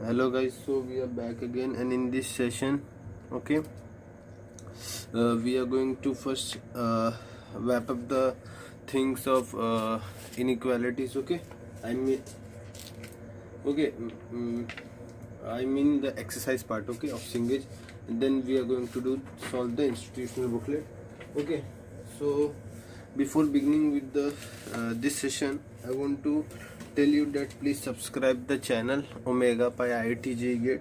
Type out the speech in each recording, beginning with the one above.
Hello guys, so we are back again, and in this session, okay, we are going to first wrap up the things of inequalities. Okay, I mean, okay, I mean the exercise part, okay, of Singlish, and then we are going to do solve the institutional booklet. Okay, so before beginning with the this session, I want to tell you that please subscribe the channel Omega by IIT JEE Gate.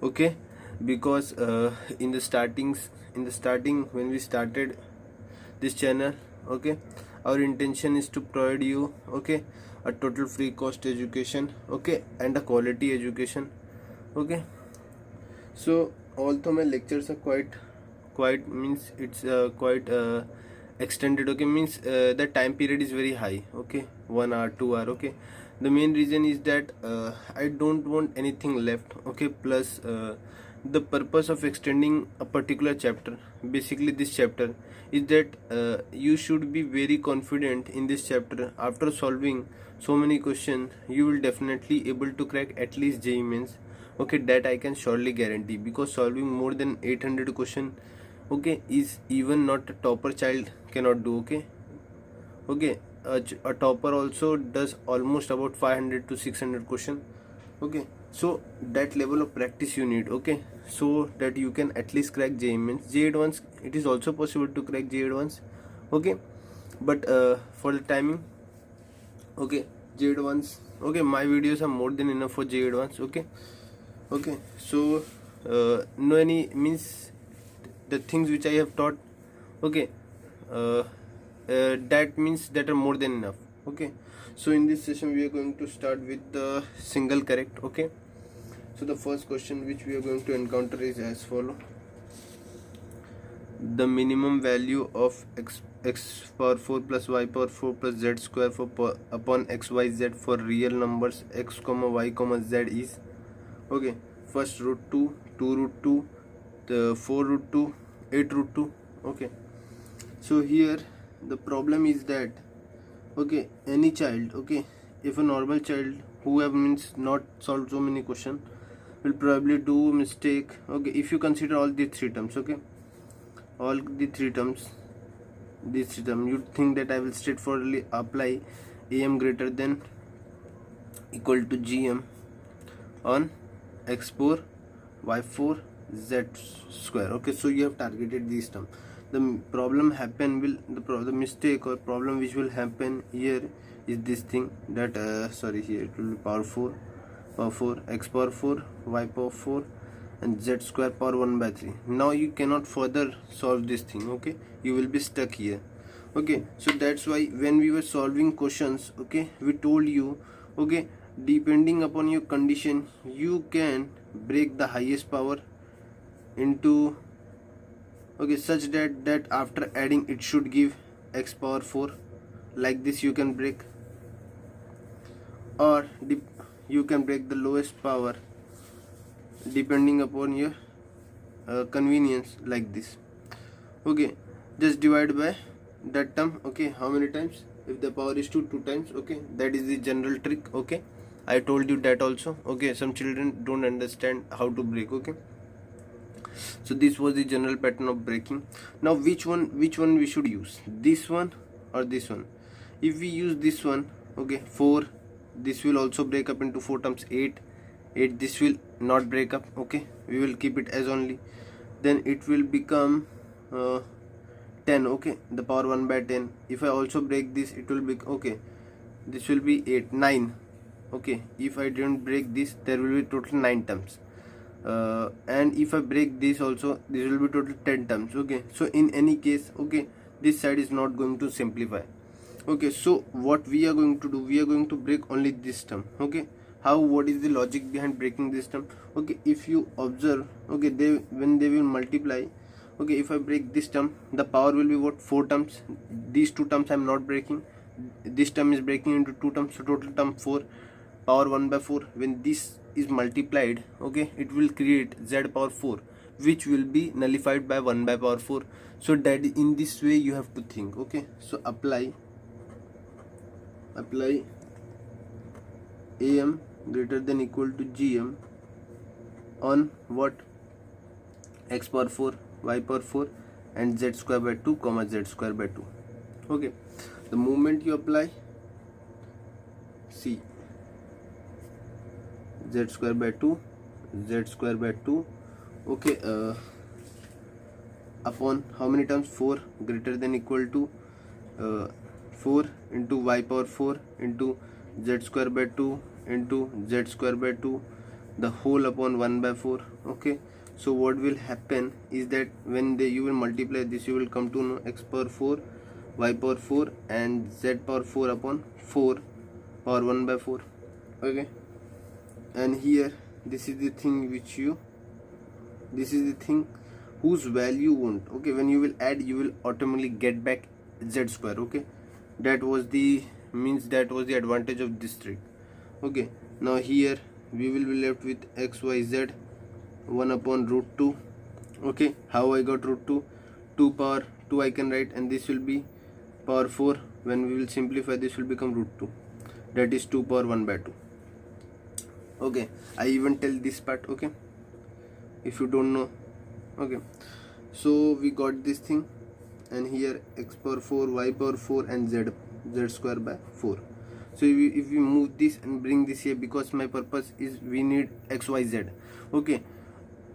Okay, because in the starting when we started this channel, okay, our intention is to provide you, okay, a total free cost education, okay, and a quality education. Okay, so although my lectures are quite means it's quite extended, okay, means the time period is very high, okay, 1 hour 2 hour, okay. The main reason is that I don't want anything left, okay, plus the purpose of extending a particular chapter, basically this chapter, is that you should be very confident in this chapter. After solving so many questions, you will definitely able to crack at least JEE Mains. Okay, that I can surely guarantee, because solving more than 800 question, okay, is even not a topper child cannot do. Okay, a topper also does almost about 500 to 600 question. Okay, so that level of practice you need, okay, so that you can at least crack JEE Mains. JEE Advanced, it is also possible to crack JEE Advanced, okay, but for the timing, okay, JEE Advanced, okay, my videos are more than enough for JEE Advanced. Okay, so no any means the things which I have taught, okay, that means that are more than enough. Okay, so in this session we are going to start with the single correct. Okay, so the first question which we are going to encounter is as follow: the minimum value of x power 4 plus y power 4 plus z square upon xyz for real numbers x comma y comma z is, okay, first root 2, 2 root 2, the 4 root 2, 8 root 2. Okay, so here the problem is that, okay, any child, okay, if a normal child who have means not solved so many questions will probably do mistake. Okay, if you consider all the three terms, okay, all the three terms, this term, you think that I will straightforwardly apply am greater than equal to gm on x4 y4 z square. Okay, so you have targeted this term. The problem happen will the mistake or problem which will happen here is this thing that sorry, here it will be power 4 x power 4 y power 4 and z square power 1 by 3. Now you cannot further solve this thing. Okay, you will be stuck here. Okay, so that's why when we were solving questions, okay, we told you, okay, depending upon your condition you can break the highest power into, okay, such that after adding it should give x power 4, like this you can break, or you can break the lowest power depending upon your convenience, like this. Okay, just divide by that term. Okay, how many times? If the power is 2 times. Okay, that is the general trick. Okay, I told you that also. Okay, some children don't understand how to break. Okay, so this was the general pattern of breaking. Now which one we should use, this one or this one? If we use this one, okay, 4, this will also break up into 4 terms. 8, this will not break up. Okay, we will keep it as only. Then it will become 10. Okay, the power 1 by 10. If I also break this, it will be, okay, this will be 8, 9. Okay, if I don't break this, there will be total 9 terms. And if I break this also, this will be total 10 terms. Okay, so in any case, okay, this side is not going to simplify. Okay, so what we are going to do, we are going to break only this term. Okay, how, what is the logic behind breaking this term? Okay, if you observe, okay, when they will multiply, okay, if I break this term, the power will be what, 4 terms. These 2 terms I am not breaking, this term is breaking into 2 terms, so total term 4, power 1 by 4. When this is multiplied, okay, it will create z power 4, which will be nullified by 1 by power 4. So that in this way you have to think. Okay, so apply am greater than equal to gm on what? X power 4, y power 4 and z square by 2 comma z square by 2. Okay, the moment you apply, see, z square by 2, z square by 2, okay, upon how many terms? 4 greater than equal to 4 into y power 4 into z square by 2 into z square by 2, the whole upon 1 by 4. Okay, so what will happen is that when you will multiply this, you will come to know x power 4, y power 4 and z power 4 upon 4 power 1 by 4. Okay, and here this is the thing which you, this is the thing whose value won't. Okay, when you will add, you will automatically get back z square. Okay, that was the advantage of this trick. Okay, now here we will be left with x y z 1 upon root 2. Okay, how I got root 2? 2 power 2 I can write, and this will be power 4. When we will simplify, this will become root 2, that is 2 power 1 by 2. Okay, I even tell this part, okay, if you don't know. Okay, so we got this thing, and here x power 4, y power 4 and z square by 4. So if we move this and bring this here, because my purpose is we need x y z.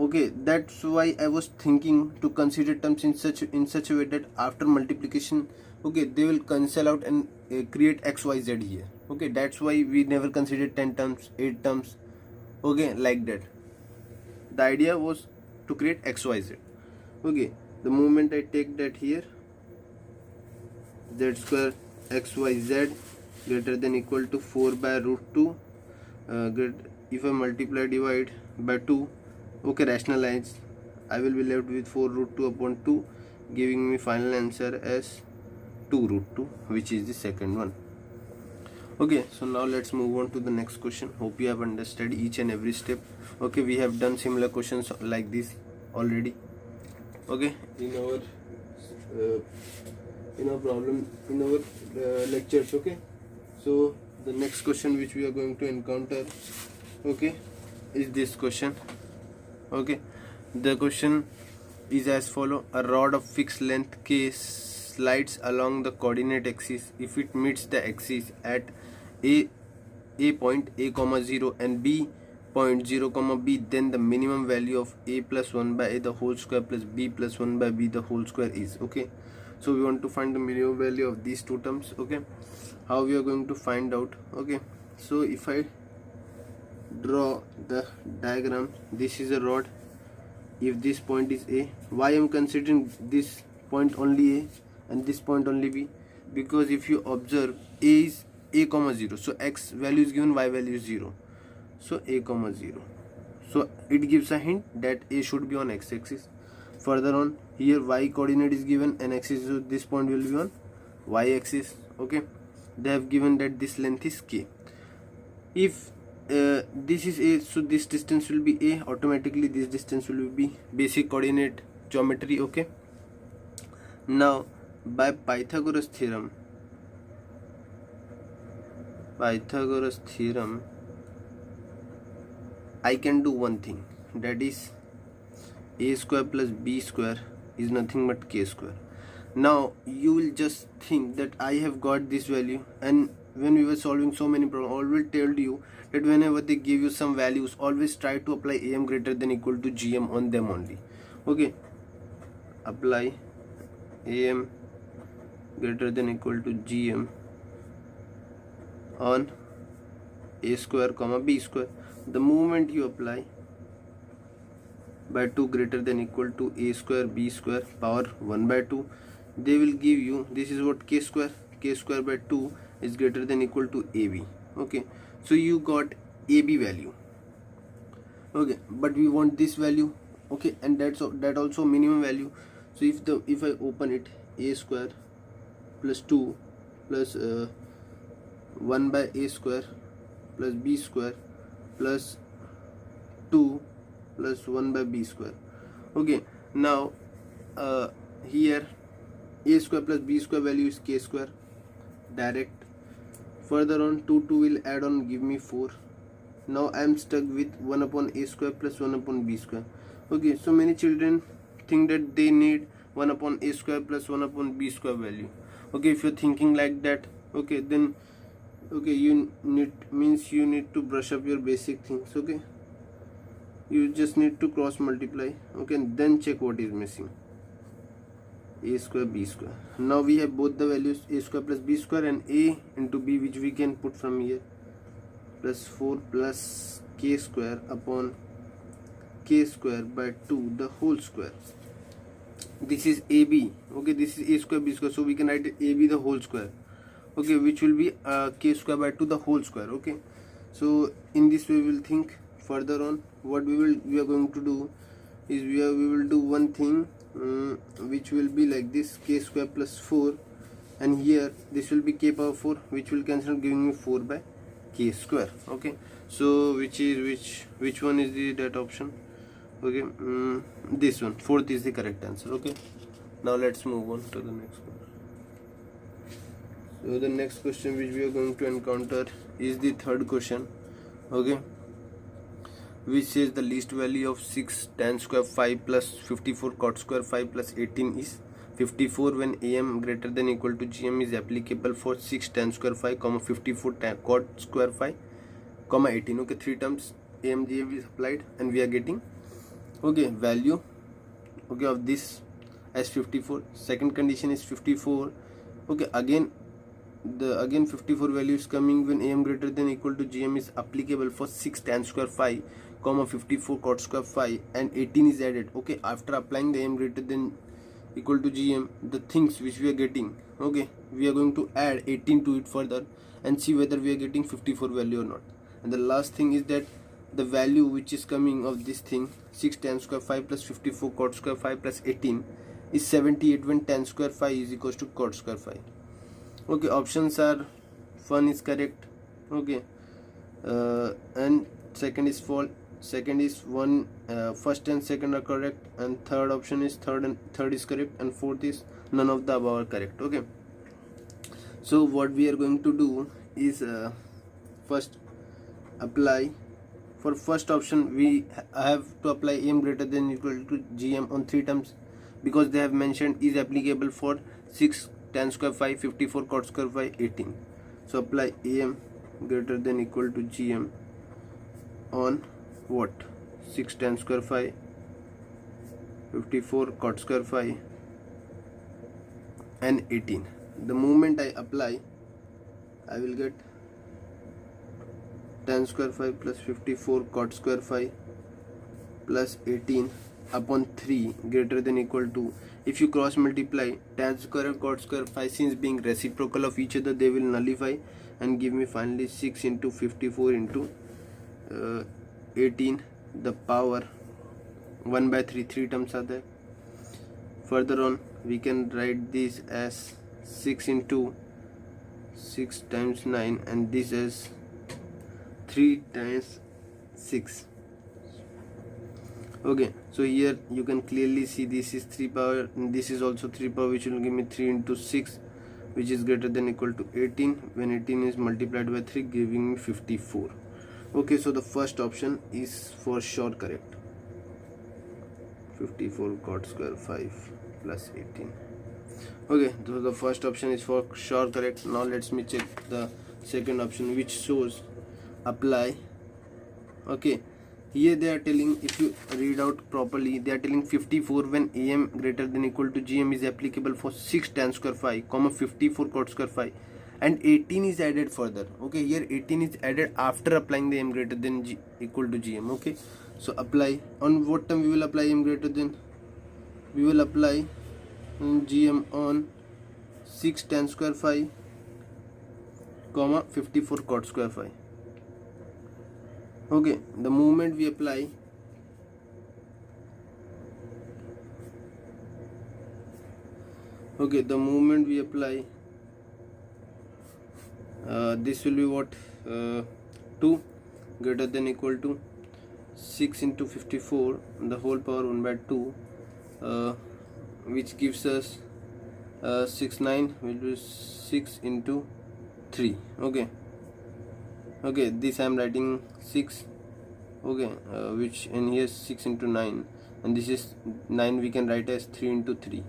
Okay, that's why I was thinking to consider terms in such a way that after multiplication, okay, they will cancel out and create x y z here. Okay, that's why we never considered 10 terms, 8 terms, okay, like that. The idea was to create x y z. Okay, the moment I take that here, z square x y z greater than equal to 4 by root 2, if I multiply divide by 2, okay, rationalize, I will be left with 4 root 2 upon 2, giving me final answer as 2 root 2, which is the second one. Okay, so now let's move on to the next question. Hope you have understood each and every step. Okay, we have done similar questions like this already. Okay, in our lectures. Okay, so the next question which we are going to encounter, okay, is this question. Okay, the question is as follow: a rod of fixed length k slides along the coordinate axis. If it meets the axis at a point a comma 0 and b point 0 comma b, then the minimum value of a plus 1 by a the whole square plus b plus 1 by b the whole square is. Okay, so we want to find the minimum value of these two terms. Okay, how we are going to find out? Okay, so if I draw the diagram, this is a rod. If this point is a, why I am considering this point only a and this point only b? Because if you observe, a is a comma 0, so x value is given, y value is 0, so a comma 0, so it gives a hint that a should be on x-axis. Further on, here y coordinate is given and axis, so this point will be on y-axis. Okay, they have given that this length is k. If this is a, so this distance will be a, automatically this distance will be basic coordinate geometry. Okay, now by Pythagoras theorem, I can do one thing, that is a square plus b square is nothing but k square. Now you will just think that I have got this value, and when we were solving so many problems, I always told you that whenever they give you some values, always try to apply am greater than equal to gm on them only. Okay, apply am greater than equal to gm on a square comma b square. The moment you apply by 2 greater than equal to a square b square power 1 by 2, they will give you, this is what, k square by 2 is greater than equal to ab. Okay, so you got ab value. Okay, but we want this value. Okay, and that also minimum value. So if I open it, a square plus 2 plus 1 by a square plus b square plus 2 plus 1 by b square. Okay, now here a square plus b square value is k square direct. Further on, 2 will add on, give me 4. now I am stuck with 1 upon a square plus 1 upon b square. Okay, so many children think that they need 1 upon a square plus 1 upon b square value. Okay, if you're thinking like that, okay, then okay, you need to brush up your basic things. Okay, you just need to cross multiply, okay, and then check what is missing. A square b square. Now we have both the values, a square plus b square, and a into b, which we can put from here, plus 4 plus k square upon k square by 2 the whole square. This is ab. Okay, this is a square b square, so we can write ab the whole square. Okay, which will be k square by 2 the whole square. Okay, so in this way we will think further on. What we are going to do is we will do one thing, which will be like this, k square plus 4, and here this will be k power 4, which will cancel, giving me 4 by k square. Okay, so which one is that option? Okay, this one, fourth is the correct answer. Okay, now let's move on to the next one. So the next question which we are going to encounter is the third question. Okay, which says the least value of 6 tan square 5 plus 54 cot square 5 plus 18 is 54 when am greater than equal to gm is applicable for 6 tan square 5 comma 54 cot square 5 comma 18. Okay, three terms am gm is applied, and we are getting, okay, value, okay, of this as 54. Second condition is 54. Okay, again 54 value is coming when am greater than equal to gm is applicable for 6 tan square 5 comma 54 cot square 5 and 18 is added. Okay, after applying the am greater than equal to gm, the things which we are getting, okay, we are going to add 18 to it further and see whether we are getting 54 value or not. And the last thing is that the value which is coming of this thing, 6 tan square 5 plus 54 cot square 5 plus 18, is 78 when tan square 5 is equals to cot square 5. Okay, options are, one is correct, okay, and second is false. Second is one, first and second are correct, and third option is third is correct, and fourth is none of the above are correct. Okay, so what we are going to do is first apply. For first option we have to apply am greater than equal to gm on three terms, because they have mentioned is applicable for 6 tan square 5 54 cot square 5 18. So apply am greater than equal to gm on what, 6 tan square 5 54 cot square 5 and 18. The moment I apply, I will get tan square 5 plus 54 cot square 5 plus 18 upon 3 greater than equal to, if you cross multiply tan square and cot square 5, since being reciprocal of each other, they will nullify and give me finally 6 into 54 into 18 the power 1 by 3. Three terms are there. Further on we can write this as 6 into 6 times 9, and this as 3 times 6. Okay, so here you can clearly see this is 3 power and this is also 3 power, which will give me 3 into 6, which is greater than equal to 18 when 18 is multiplied by 3, giving me 54. Okay, so the first option is for sure correct, 54 cot square 5 plus 18. Okay, so the first option is for sure correct. Now let me check the second option, which shows apply. Okay, here they are telling, if you read out properly, they are telling 54 when am greater than equal to gm is applicable for 6 tan square 5 comma 54 cot square 5 and 18 is added further. Okay, here 18 is added after applying the m greater than equal to gm. Okay, so apply. On what term we will apply m greater than? We will apply gm on 6 tan square 5 comma 54 cot square 5. Okay, the moment we apply, okay, the moment we apply, this will be what, 2 greater than equal to 6 into 54 the whole power 1 by 2, which gives us 6 9, which is 6 into 3. Okay, Okay, this I am writing 6. Okay, which in here 6 into 9, and this is 9, we can write as 3 into 3.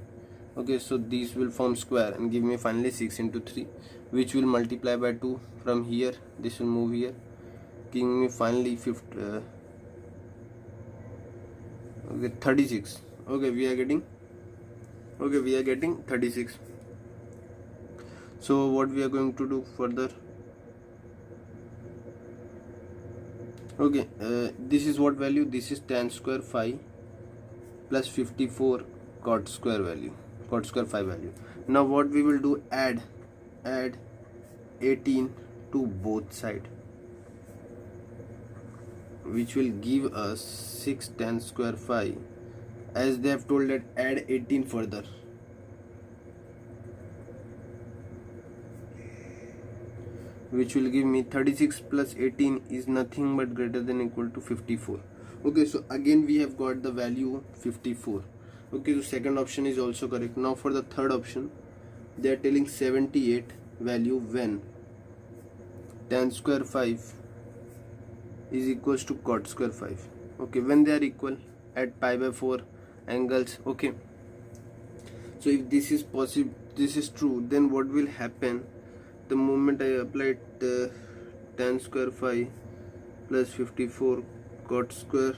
Okay, so these will form square and give me finally 6 into 3, which will multiply by 2 from here. This will move here, giving me finally 36. Okay, we are getting 36. So what we are going to do further? Okay, this is what value? This is tan square phi plus 54 cot square phi value. Now what we will do, add 18 to both side, which will give us 6 tan square phi, as they have told that add 18 further, which will give me 36 plus 18 is nothing but greater than equal to 54. Okay, so again we have got the value 54. Okay, so second option is also correct. Now for the third option, they are telling 78 value when tan square 5 is equals to cot square 5. Okay, when they are equal at pi by 4 angles. Okay, so if this is possible, this is true, then what will happen? The moment I applied tan square 5 plus 54 cot square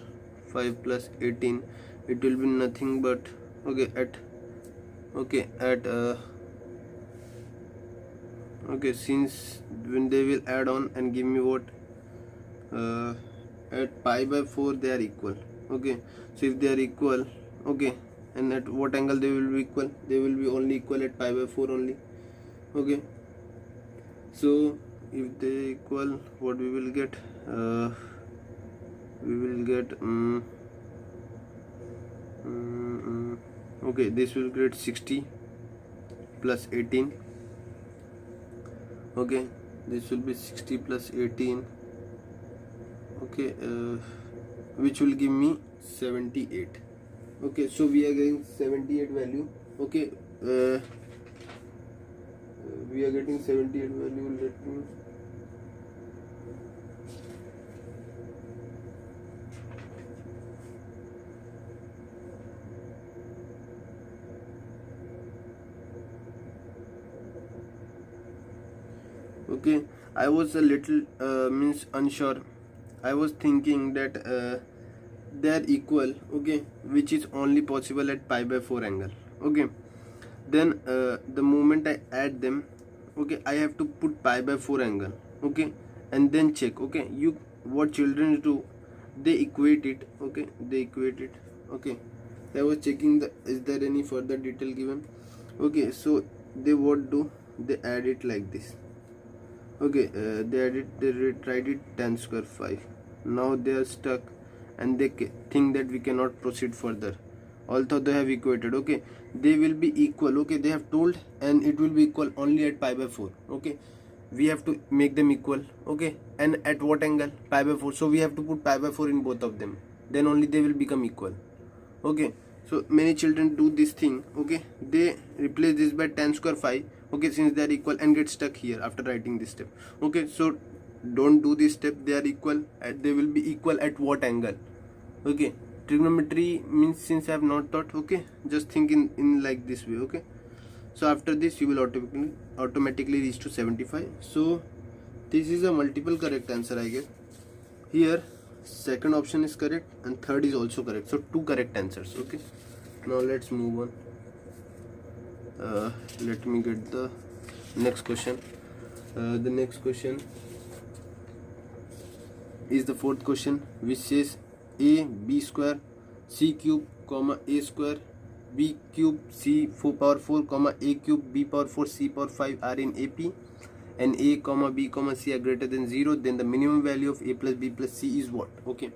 5 plus 18, it will be nothing but since when they will add on and give me what, at pi by 4 they are equal. Okay, so if they are equal, okay, and at what angle they will be equal? They will be only equal at pi by 4 only. Okay, so if they equal, what we will get? Okay, this will get 60 plus 18. Okay, this will be 60 plus 18. Okay, which will give me 78. Okay, so we are getting 78 value. Okay, we are getting 78 value. Let me okay, I was a little unsure. I was thinking that they are equal. Okay, which is only possible at pi by 4 angle. Okay, then the moment I add them, okay, I have to put pi by 4 angle. Okay, and then check. Okay, what children do, they equate it. Okay, they equate it. Okay, I was checking is there any further detail given. Okay, so they what do, they add it like this. Okay, they tried it tan square 5. Now they are stuck and they think that we cannot proceed further, although they have equated. Okay, they will be equal. Okay, they have told, and it will be equal only at pi by 4. Okay, we have to make them equal. Okay, and at what angle? Pi by 4. So we have to put pi by 4 in both of them, then only they will become equal. Okay, so many children do this thing. Okay, they replace this by tan square 5. Okay, since they are equal, and get stuck here after writing this step. Okay, so don't do this step. They are equal, they will be equal at what angle? Okay, trigonometry means, since I have not taught, okay, just think in like this way. Okay, so after this you will automatically reach to 75. So this is a multiple correct answer, I guess. Here second option is correct and third is also correct, so 2 correct answers. Okay, now let's move on. Let me get the next question. The next question is the fourth question, which says a b square c cube comma a square b cube c 4 power 4 comma a cube b power 4 c power 5 are in AP, and a comma b comma c are greater than 0, then the minimum value of a plus b plus c is what? Okay,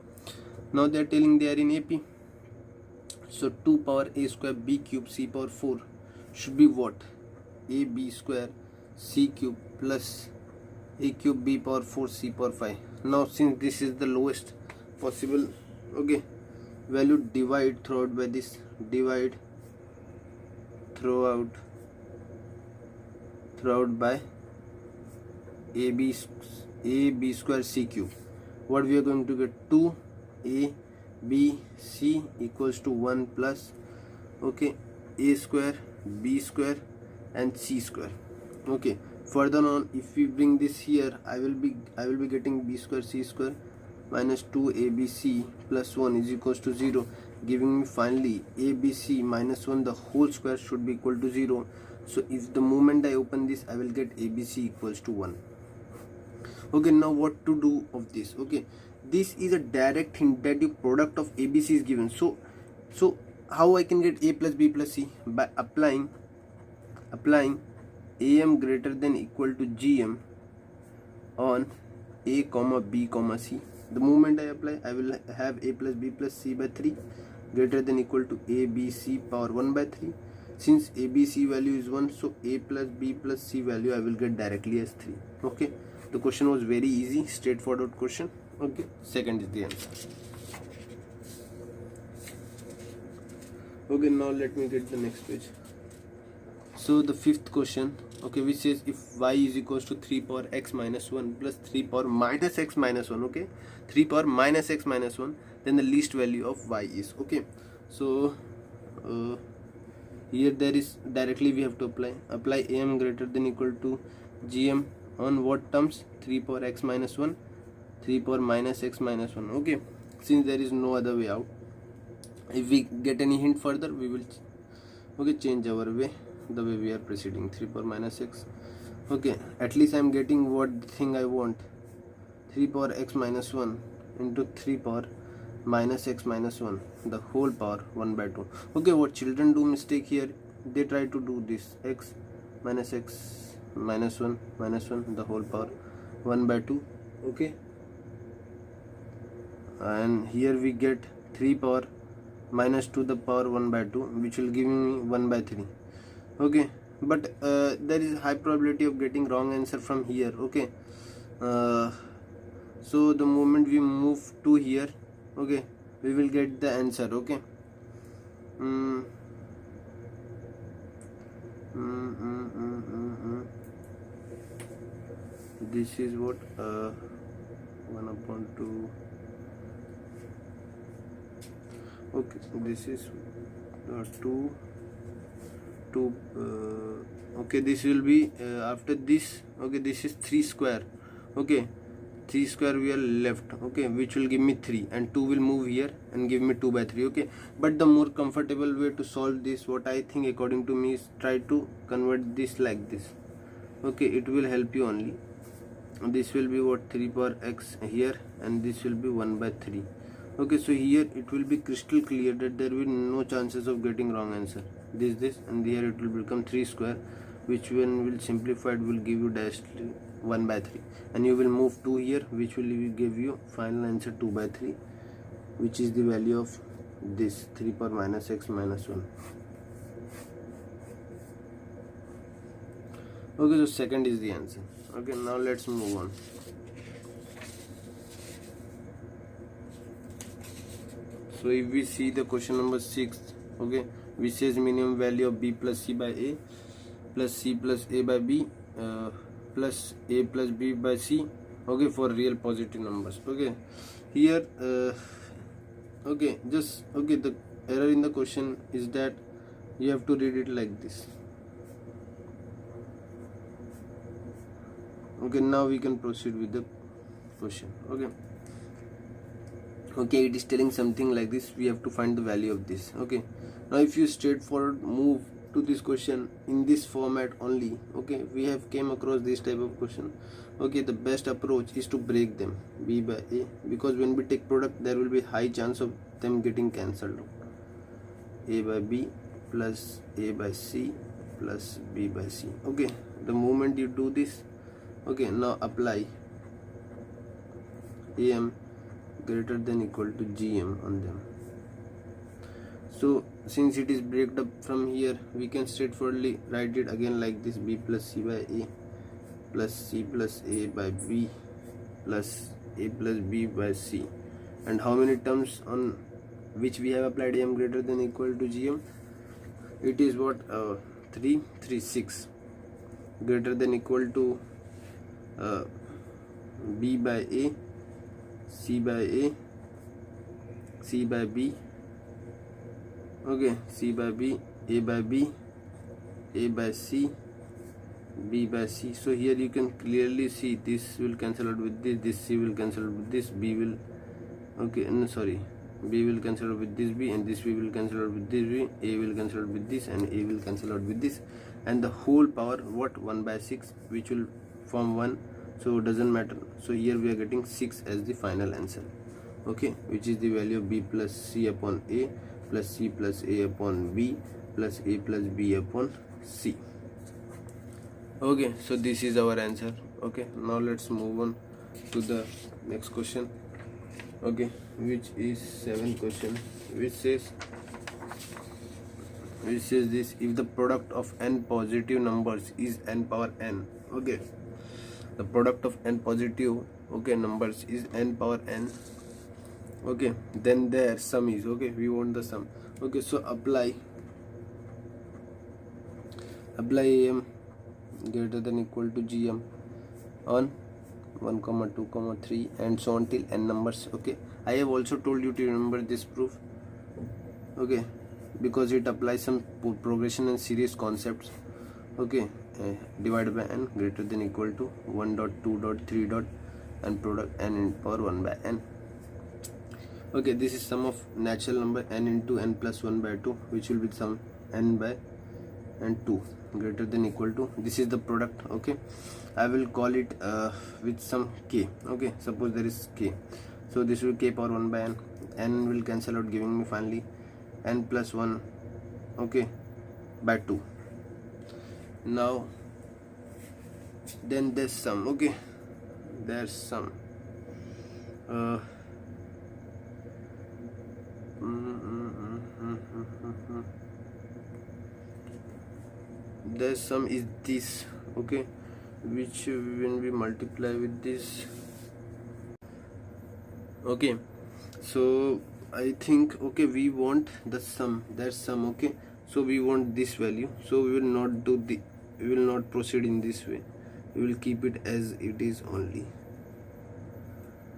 now they are telling they are in AP, so 2 power a square b cube c power 4 should be what? A b square c cube plus a cube b power 4 c power 5. Now since this is the lowest possible, okay, value, divide throughout by this, divide throughout by ab square c cube. What we are going to get? 2ab equals to 1 plus, okay, a square, b square and c square. Okay, further on, if we bring this here, I will be getting b square c square minus 2abc plus 1 is equals to 0, giving me finally abc minus 1 the whole square should be equal to 0. So if the moment I open this, I will get abc equals to 1. Okay, now what to do of this? Okay, this is a direct hint that the product of abc is given. So how I can get a plus b plus c? By applying am greater than equal to gm on a comma b comma c. The moment I apply, I will have a plus b plus c by 3 greater than equal to a b c power 1 by 3. Since a b c value is 1, so a plus b plus c value I will get directly as 3. Okay, the question was very easy, straightforward question. Okay, second is the answer. Okay, now let me get the next page. So the fifth question, okay, which says if y is equals to 3 power x minus 1 plus 3 power minus x minus 1, okay, 3 power minus x minus 1, then the least value of y is, okay. So here there is directly we have to apply am greater than equal to gm on what terms? 3 power x minus 1, 3 power minus x minus 1, okay, since there is no other way out. If we get any hint further, we will, okay, change our way, the way we are proceeding. 3 power minus x, okay, at least I am getting what thing I want. 3 power x minus 1 into 3 power minus x minus 1 the whole power 1 by 2. Okay, what children do mistake here, they try to do this x minus 1 the whole power 1 by 2, okay, and here we get 3 power minus 2 the power 1 by 2, which will give me 1 by 3. Okay, but there is high probability of getting wrong answer from here. Okay, so the moment we move to here, okay, we will get the answer. Okay, this is what 1/2. Okay, this is 2 okay, this will be after this, okay, this is 3 square, okay, 3 square we are left, okay, which will give me 3, and 2 will move here and give me 2 by 3. Okay, but the more comfortable way to solve this, what I think according to me, is try to convert this like this. Okay, it will help you only. This will be what 3 power x here, and this will be 1 by 3. Okay, so here it will be crystal clear that there will be no chances of getting wrong answer. This and here it will become 3 square, which when will simplified will give you directly 1 by 3, and you will move 2 here, which will give you final answer 2 by 3, which is the value of this 3 power minus x minus 1. Okay, so second is the answer. Okay, now let's move on. So if we see the question number 6, okay, which says minimum value of b plus c by a plus c plus a by b plus a plus b by c, okay, for real positive numbers. Okay, here okay, just okay, the error in the question is that you have to read it like this. Okay, now we can proceed with the question. Okay, it is telling something like this, we have to find the value of this. Okay, now if you straightforward move to this question in this format only, okay, we have came across this type of question. Okay, the best approach is to break them b by a, because when we take product there will be high chance of them getting cancelled. A by b plus a by c plus b by c. Okay, the moment you do this, okay, now apply am greater than equal to gm on them. So since it is breaked up from here, we can straightforwardly write it again like this: b plus c by a plus c plus a by b plus a plus b by c. And how many terms on which we have applied am greater than equal to gm? It is what 3, 6 greater than equal to B by A, C by A, C by B, okay, C by B, A by B, A by C, B by C. So here you can clearly see this will cancel out with this C will cancel out with this, B will, okay, no, sorry, B will cancel out with this B, and this B will cancel out with this B, A will cancel out with this, and A will cancel out with this, and the whole power what, 1 by 6, which will form 1, so it doesn't matter. So here we are getting 6 as the final answer, okay, which is the value of B plus C upon A plus C plus A upon B plus A plus B upon C. Okay, so this is our answer. Okay, now let's move on to the next question, okay, which is 7th question, which says this: if the product of n positive numbers is n power n, okay, the product of n positive, okay, numbers is n power n, okay, then their sum is, okay, we want the sum, okay, so apply am greater than equal to gm on 1, 2, 3 and so on till n numbers. Okay, I have also told you to remember this proof, okay, because it applies some progression and series concepts, okay, divided by n greater than equal to 1 dot 2 dot 3 dot and product n in power 1 by n. Okay, this is sum of natural number n into n plus 1 by 2, which will be sum n by n 2 greater than equal to, this is the product, okay, I will call it with some k, okay, suppose there is k, so this will k power 1 by n will cancel out, giving me finally n plus 1, okay, by 2. Now then there's sum, okay, there's sum, the sum is this, okay, which when we multiply with this, okay, so I think, okay, we want the sum, there's sum, okay, so we want this value, so we will not proceed in this way, we will keep it as it is only,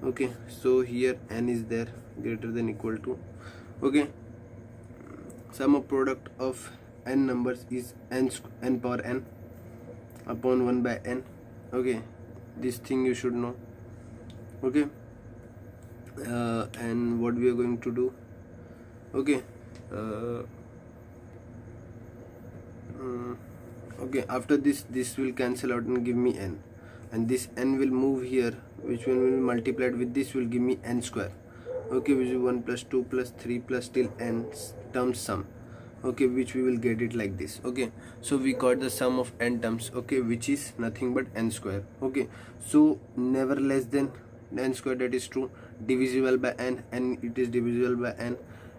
okay, so here n is there greater than equal to, okay, sum of product of n numbers is n power n upon 1 by n, okay, this thing you should know, okay, and what we are going to do, okay, okay, after this will cancel out and give me n, and this n will move here, which one will be multiplied with this will give me n square, okay, which is 1 plus 2 plus 3 plus till n terms sum, okay, which we will get it like this, okay, so we got the sum of n terms, okay, which is nothing but n square, okay, so never less than n square, that is true, divisible by n, and it is divisible by n,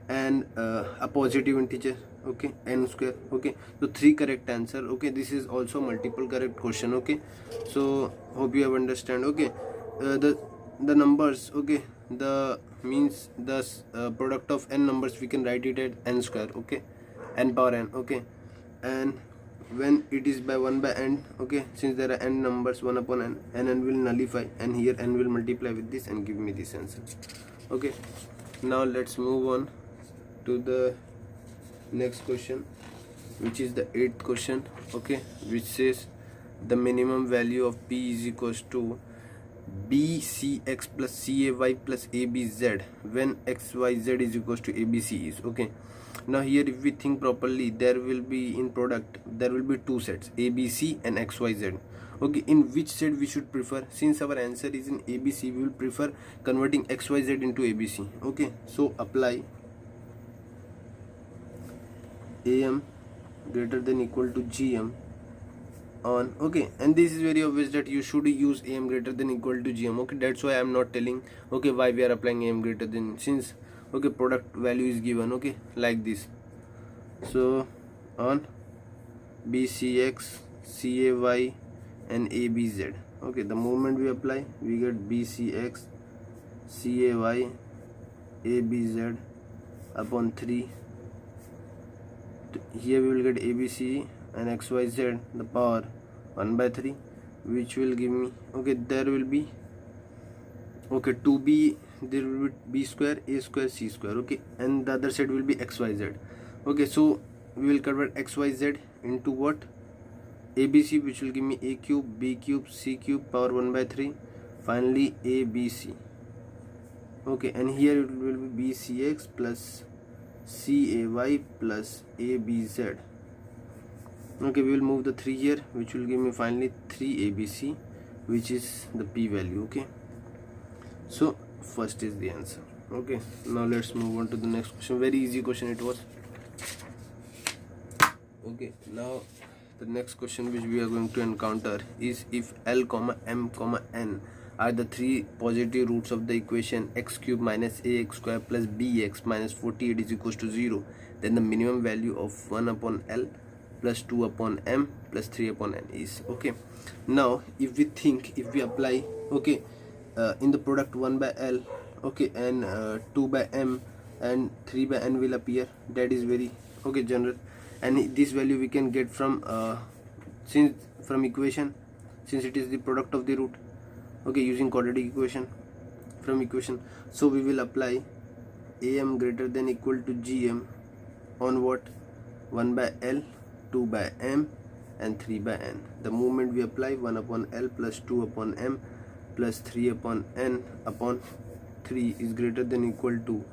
and a positive integer, okay, n square, okay, so 3 correct answer, okay, this is also multiple correct question, okay, so hope you have understand, okay, the numbers, okay, the means the product of n numbers we can write it at n square, okay, n power n, okay, and when it is by 1 by n, okay, since there are n numbers 1 upon n, and n will nullify, and here n will multiply with this and give me this answer, okay. Now let's move on to the next question, which is the 8th question, okay, which says the minimum value of p is equals to bcx plus cay plus abz when xyz is equals to abc is, okay. Now here if we think properly, there will be in product, there will be 2 sets, abc and xyz, okay, in which set we should prefer, since our answer is in abc, we will prefer converting xyz into abc, okay, so apply am greater than equal to gm on, okay, and this is very obvious that you should use am greater than equal to gm, okay, that's why I am not telling, okay, why we are applying am greater than, since, okay, product value is given, okay, like this, so on bcx cay and abz, okay, the moment we apply we get bcx cay abz upon 3, here we will get abc and xyz the power 1 by 3, which will give me, okay, there will be Okay, 2b, there will be b square, a square, c square. Okay, and the other side will be xyz. Okay, so we will convert xyz into what? ABC, which will give me a cube, b cube, c cube, power 1 by 3, finally abc. Okay, and here it will be bcx plus cay plus abz. Okay, we will move the 3 here, which will give me finally 3abc, which is the p value. Okay, so first is the answer. Okay, now let's move on to the next question. Very easy question it was. Okay, now the next question which we are going to encounter is if L comma M comma N are the three positive roots of the equation x cube minus ax square plus bx minus 48 is equals to 0, then the minimum value of 1 upon L plus 2 upon M plus 3 upon N is. Okay, now if we apply, okay, in the product 1 by L, okay, and 2 by M and 3 by N will appear. That is very, okay, general, and this value we can get from from equation, since it is the product of the root. Okay, using quadratic equation from equation. So we will apply AM greater than equal to GM on what? 1 by L, 2 by M and 3 by N. The moment we apply 1 upon L plus 2 upon M plus 3 upon N upon 3 is greater than equal to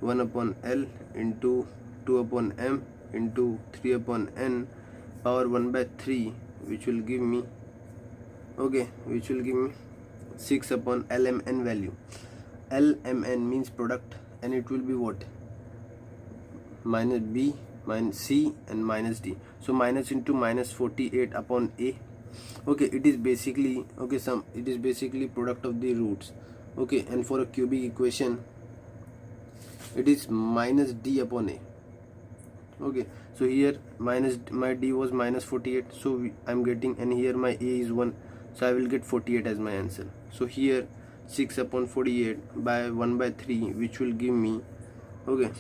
1 upon L into 2 upon M into 3 upon N power 1 by 3, which will give me, okay, 6 upon LMN value. LMN means product, and it will be what? Minus B minus C and minus D. So minus into minus 48 upon A. Okay, it is basically, okay, it is basically product of the roots. Okay, and for a cubic equation it is minus D upon A. Okay, so here minus, my D was minus 48, so I'm getting, and here my A is 1, so I will get 48 as my answer. So here 6 upon 48 by 1 by 3, which will give me, okay,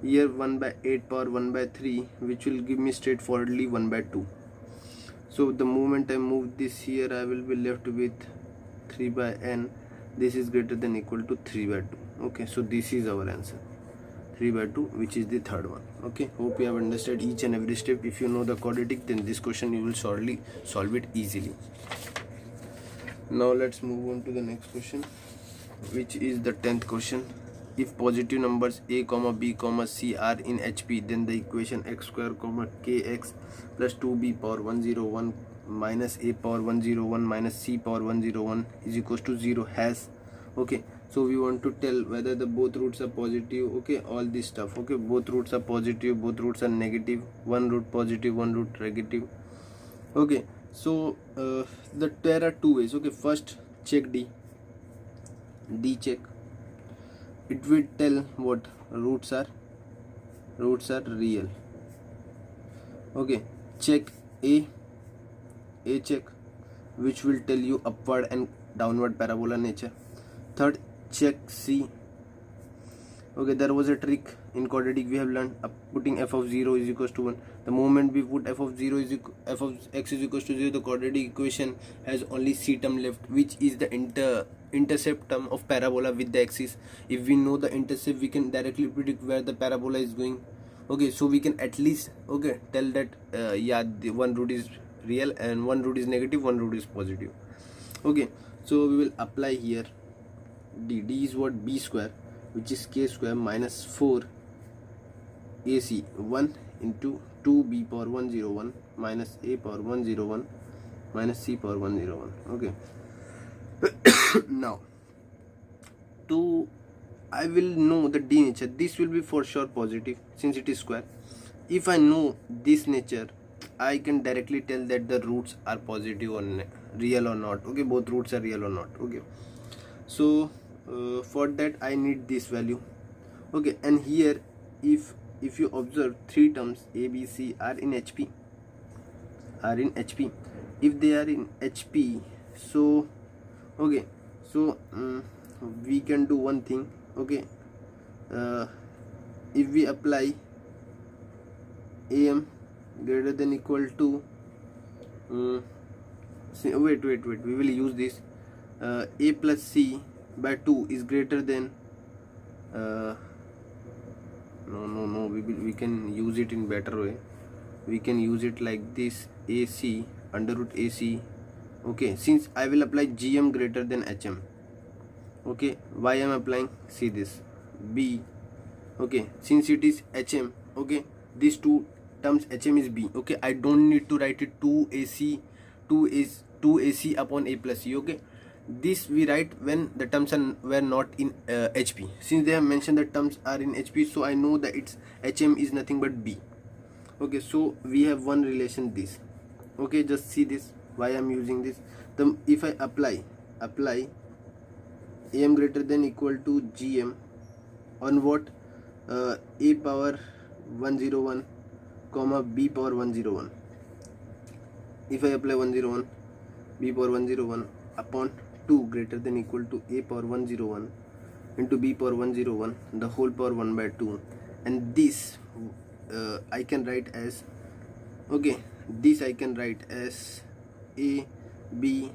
here 1 by 8 power 1 by 3, which will give me straightforwardly 1 by 2. So the moment I move this here, I will be left with 3 by N. This is greater than equal to 3 by 2. Okay, so this is our answer, 3 by 2, which is the third one. Okay, hope you have understood each and every step. If you know the quadratic, then this question you will surely solve it easily. Now let's move on to the next question, which is the 10th question. If positive numbers a comma b comma c are in HP, then the equation x square comma kx plus 2b power 101 minus a power 101 minus c power 101 is equals to 0 has. Okay, so we want to tell whether the both roots are positive. Okay, all this stuff. Okay, both roots are positive, both roots are negative, one root positive, one root negative. Okay, so there are two ways. Okay, first check D check. It will tell what roots are real. Okay, check A check, which will tell you upward and downward parabola nature. Third, check C. Okay, there was a trick in quadratic we have learned, putting f of 0 is equals to 1. The moment we put f of 0 is f of x is equals to 0, the quadratic equation has only c term left, which is the intercept term of parabola with the axis. If we know the intercept, we can directly predict where the parabola is going. Okay, so we can at least, okay, tell that yeah, the one root is real and one root is negative, one root is positive. Okay, so we will apply here D is what? B square, which is k square minus 4 AC 1 into 2b power 101 minus a power 101 minus c power 101. Okay, now I will know the D nature. This will be for sure positive since it is square. If I know this nature, I can directly tell that the roots are positive or real or not. Okay, both roots are real or not. Okay, so for that I need this value. Okay, and here if you observe, three terms A, B, C are in HP. If they are in HP, so okay, so we can do one thing. Okay, if we apply AM greater than equal to wait, we will use this. a plus c by 2 is greater than no, we can use it in better way. We can use it like this: ac under root ac. Okay, since I will apply gm greater than hm. Okay, why I am applying? See this b. Okay, since it is hm, okay, these two terms hm is b. Okay, I don't need to write it 2ac 2ac upon a plus c. Okay, this we write when the terms were not in hp. Since they have mentioned the terms are in hp, so I know that its hm is nothing but b. Okay, so we have one relation this. Okay, just see this, why I am using this. If I apply am greater than equal to gm on what? A power 101 comma b power 101. If I apply 101 b power 101 upon 2 greater than equal to a power 101 into b power 101 the whole power 1 by 2, and this I can write as, okay, this I can write as a b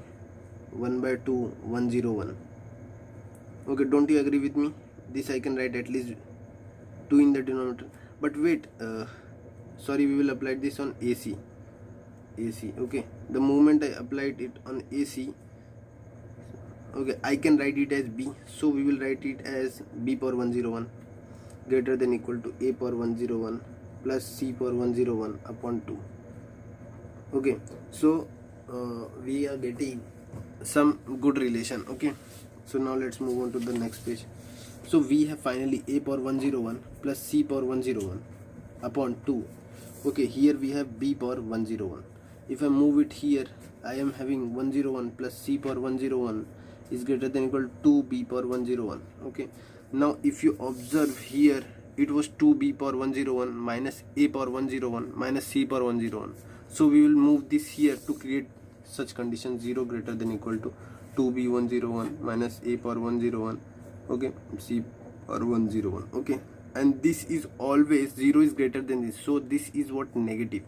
1 by 2 101. Okay, don't you agree with me? This I can write at least 2 in the denominator. But wait, sorry, we will apply this on AC. Okay, the moment I applied it on AC, okay, I can write it as b, so we will write it as b power 101 greater than equal to a power 101 plus c power 101 upon 2. Okay, so we are getting some good relation. Okay, so now let's move on to the next page. So we have finally a power 101 plus c power 101 upon 2. Okay, here we have b power 101. If I move it here, I am having 101 plus c power 101 is greater than equal to 2b power 101. Okay, now if you observe here, it was 2b power 101 minus a power 101 minus c power 101. So we will move this here to create such condition: 0 greater than equal to 2b 101 minus a power 101, okay, c power 101. Okay, and this is always 0 is greater than this, so this is what? Negative.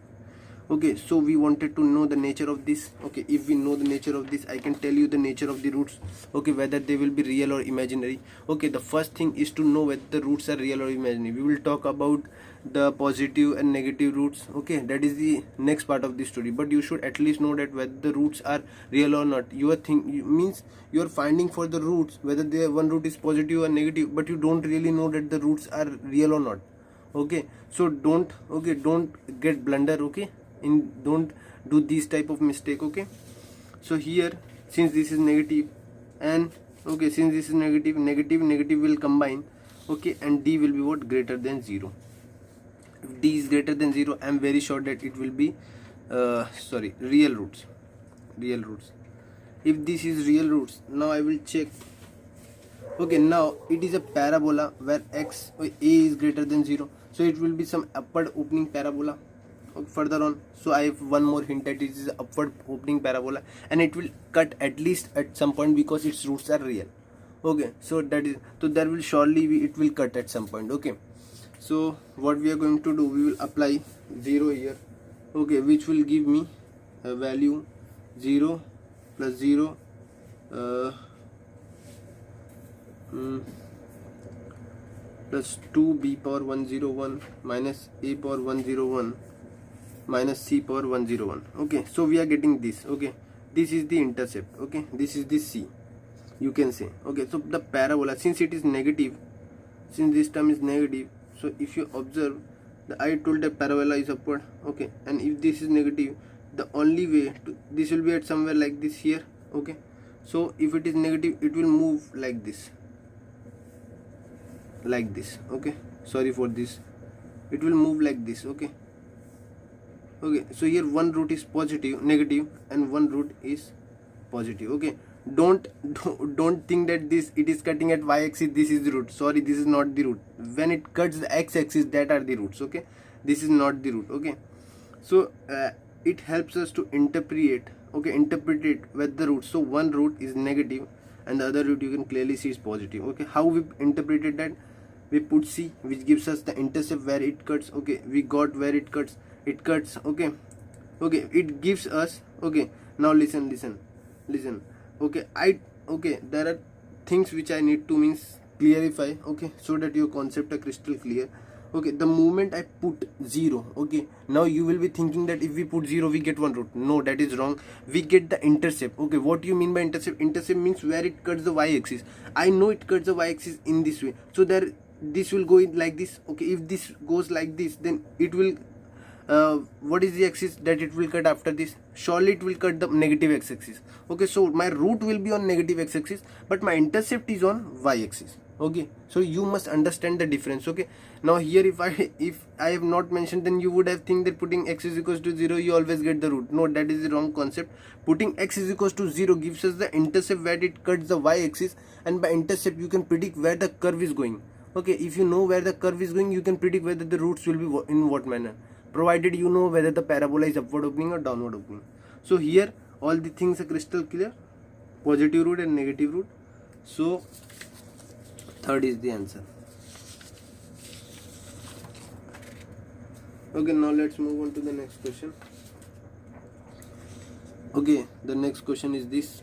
Okay, so we wanted to know the nature of this. Okay, if we know the nature of this, I can tell you the nature of the roots. Okay, whether they will be real or imaginary. Okay, the first thing is to know whether the roots are real or imaginary. We will talk about the positive and negative roots. Okay, that is the next part of the story, but you should at least know that whether the roots are real or not. Means you are finding for the roots whether one root is positive or negative, but you don't really know that the roots are real or not. Okay, so don't get blunder. Okay, don't do this type of mistake. Okay, so here, since this is negative, and okay, since this is negative will combine. Okay, and d will be what? Greater than 0. If d is greater than 0, I am very sure that it will be real roots. If this is real roots, now I will check. Okay, now it is a parabola where x a is greater than 0, so it will be some upward opening parabola. Further on, so I have one more hint that it is upward opening parabola, and it will cut at least at some point because its roots are real. Okay, so there will surely be, it will cut at some point. Okay, so what we are going to do, we will apply 0 here. Okay, which will give me a value 0 plus 0 plus 2b power 101 minus a power 101 minus c power 101. Okay, so we are getting this. Okay, this is the intercept. Okay, this is the c, you can say. Okay, so the parabola, since it is negative, since this term is negative, so if you observe, I told that parabola is upward. Okay, and if this is negative, the only way this will be at somewhere like this here. Okay, so if it is negative, it will move like this. Okay, sorry for this, it will move like this. Okay, so here one root is negative and one root is positive. Okay, don't think that it is cutting at y-axis, this is the root. Sorry, this is not the root. When it cuts the x-axis, that are the roots. Okay, this is not the root. Okay, so it helps us to interpret it with the root. So one root is negative and the other root you can clearly see is positive. Okay, how we interpreted that? We put c, which gives us the intercept where it cuts. Okay, we got where it cuts. Okay, it gives us. Okay, now listen. Okay, okay, there are things which I need to means clarify, okay, so that your concept are crystal clear. Okay, the moment I put 0, okay, now you will be thinking that if we put 0 we get one root. No, that is wrong. We get the intercept. Okay, what you mean by intercept? Intercept means where it cuts the y-axis. I know it cuts the y-axis in this way, so there this will go in like this. Okay, if this goes like this, then it will what is the axis that it will cut after this? Surely it will cut the negative x-axis. Okay, so my root will be on negative x-axis, but my intercept is on y-axis. Okay, so you must understand the difference. Okay, now here if I have not mentioned, then you would have think that putting x is equals to 0 you always get the root. No, that is the wrong concept. Putting x is equals to 0 gives us the intercept where it cuts the y-axis, and by intercept you can predict where the curve is going. Okay, if you know where the curve is going, you can predict whether the roots will be in what manner, provided you know whether the parabola is upward opening or downward opening. So here all the things are crystal clear, positive root and negative root. So third is the answer. Okay, now let's move on to the next question. Okay, the next question is this: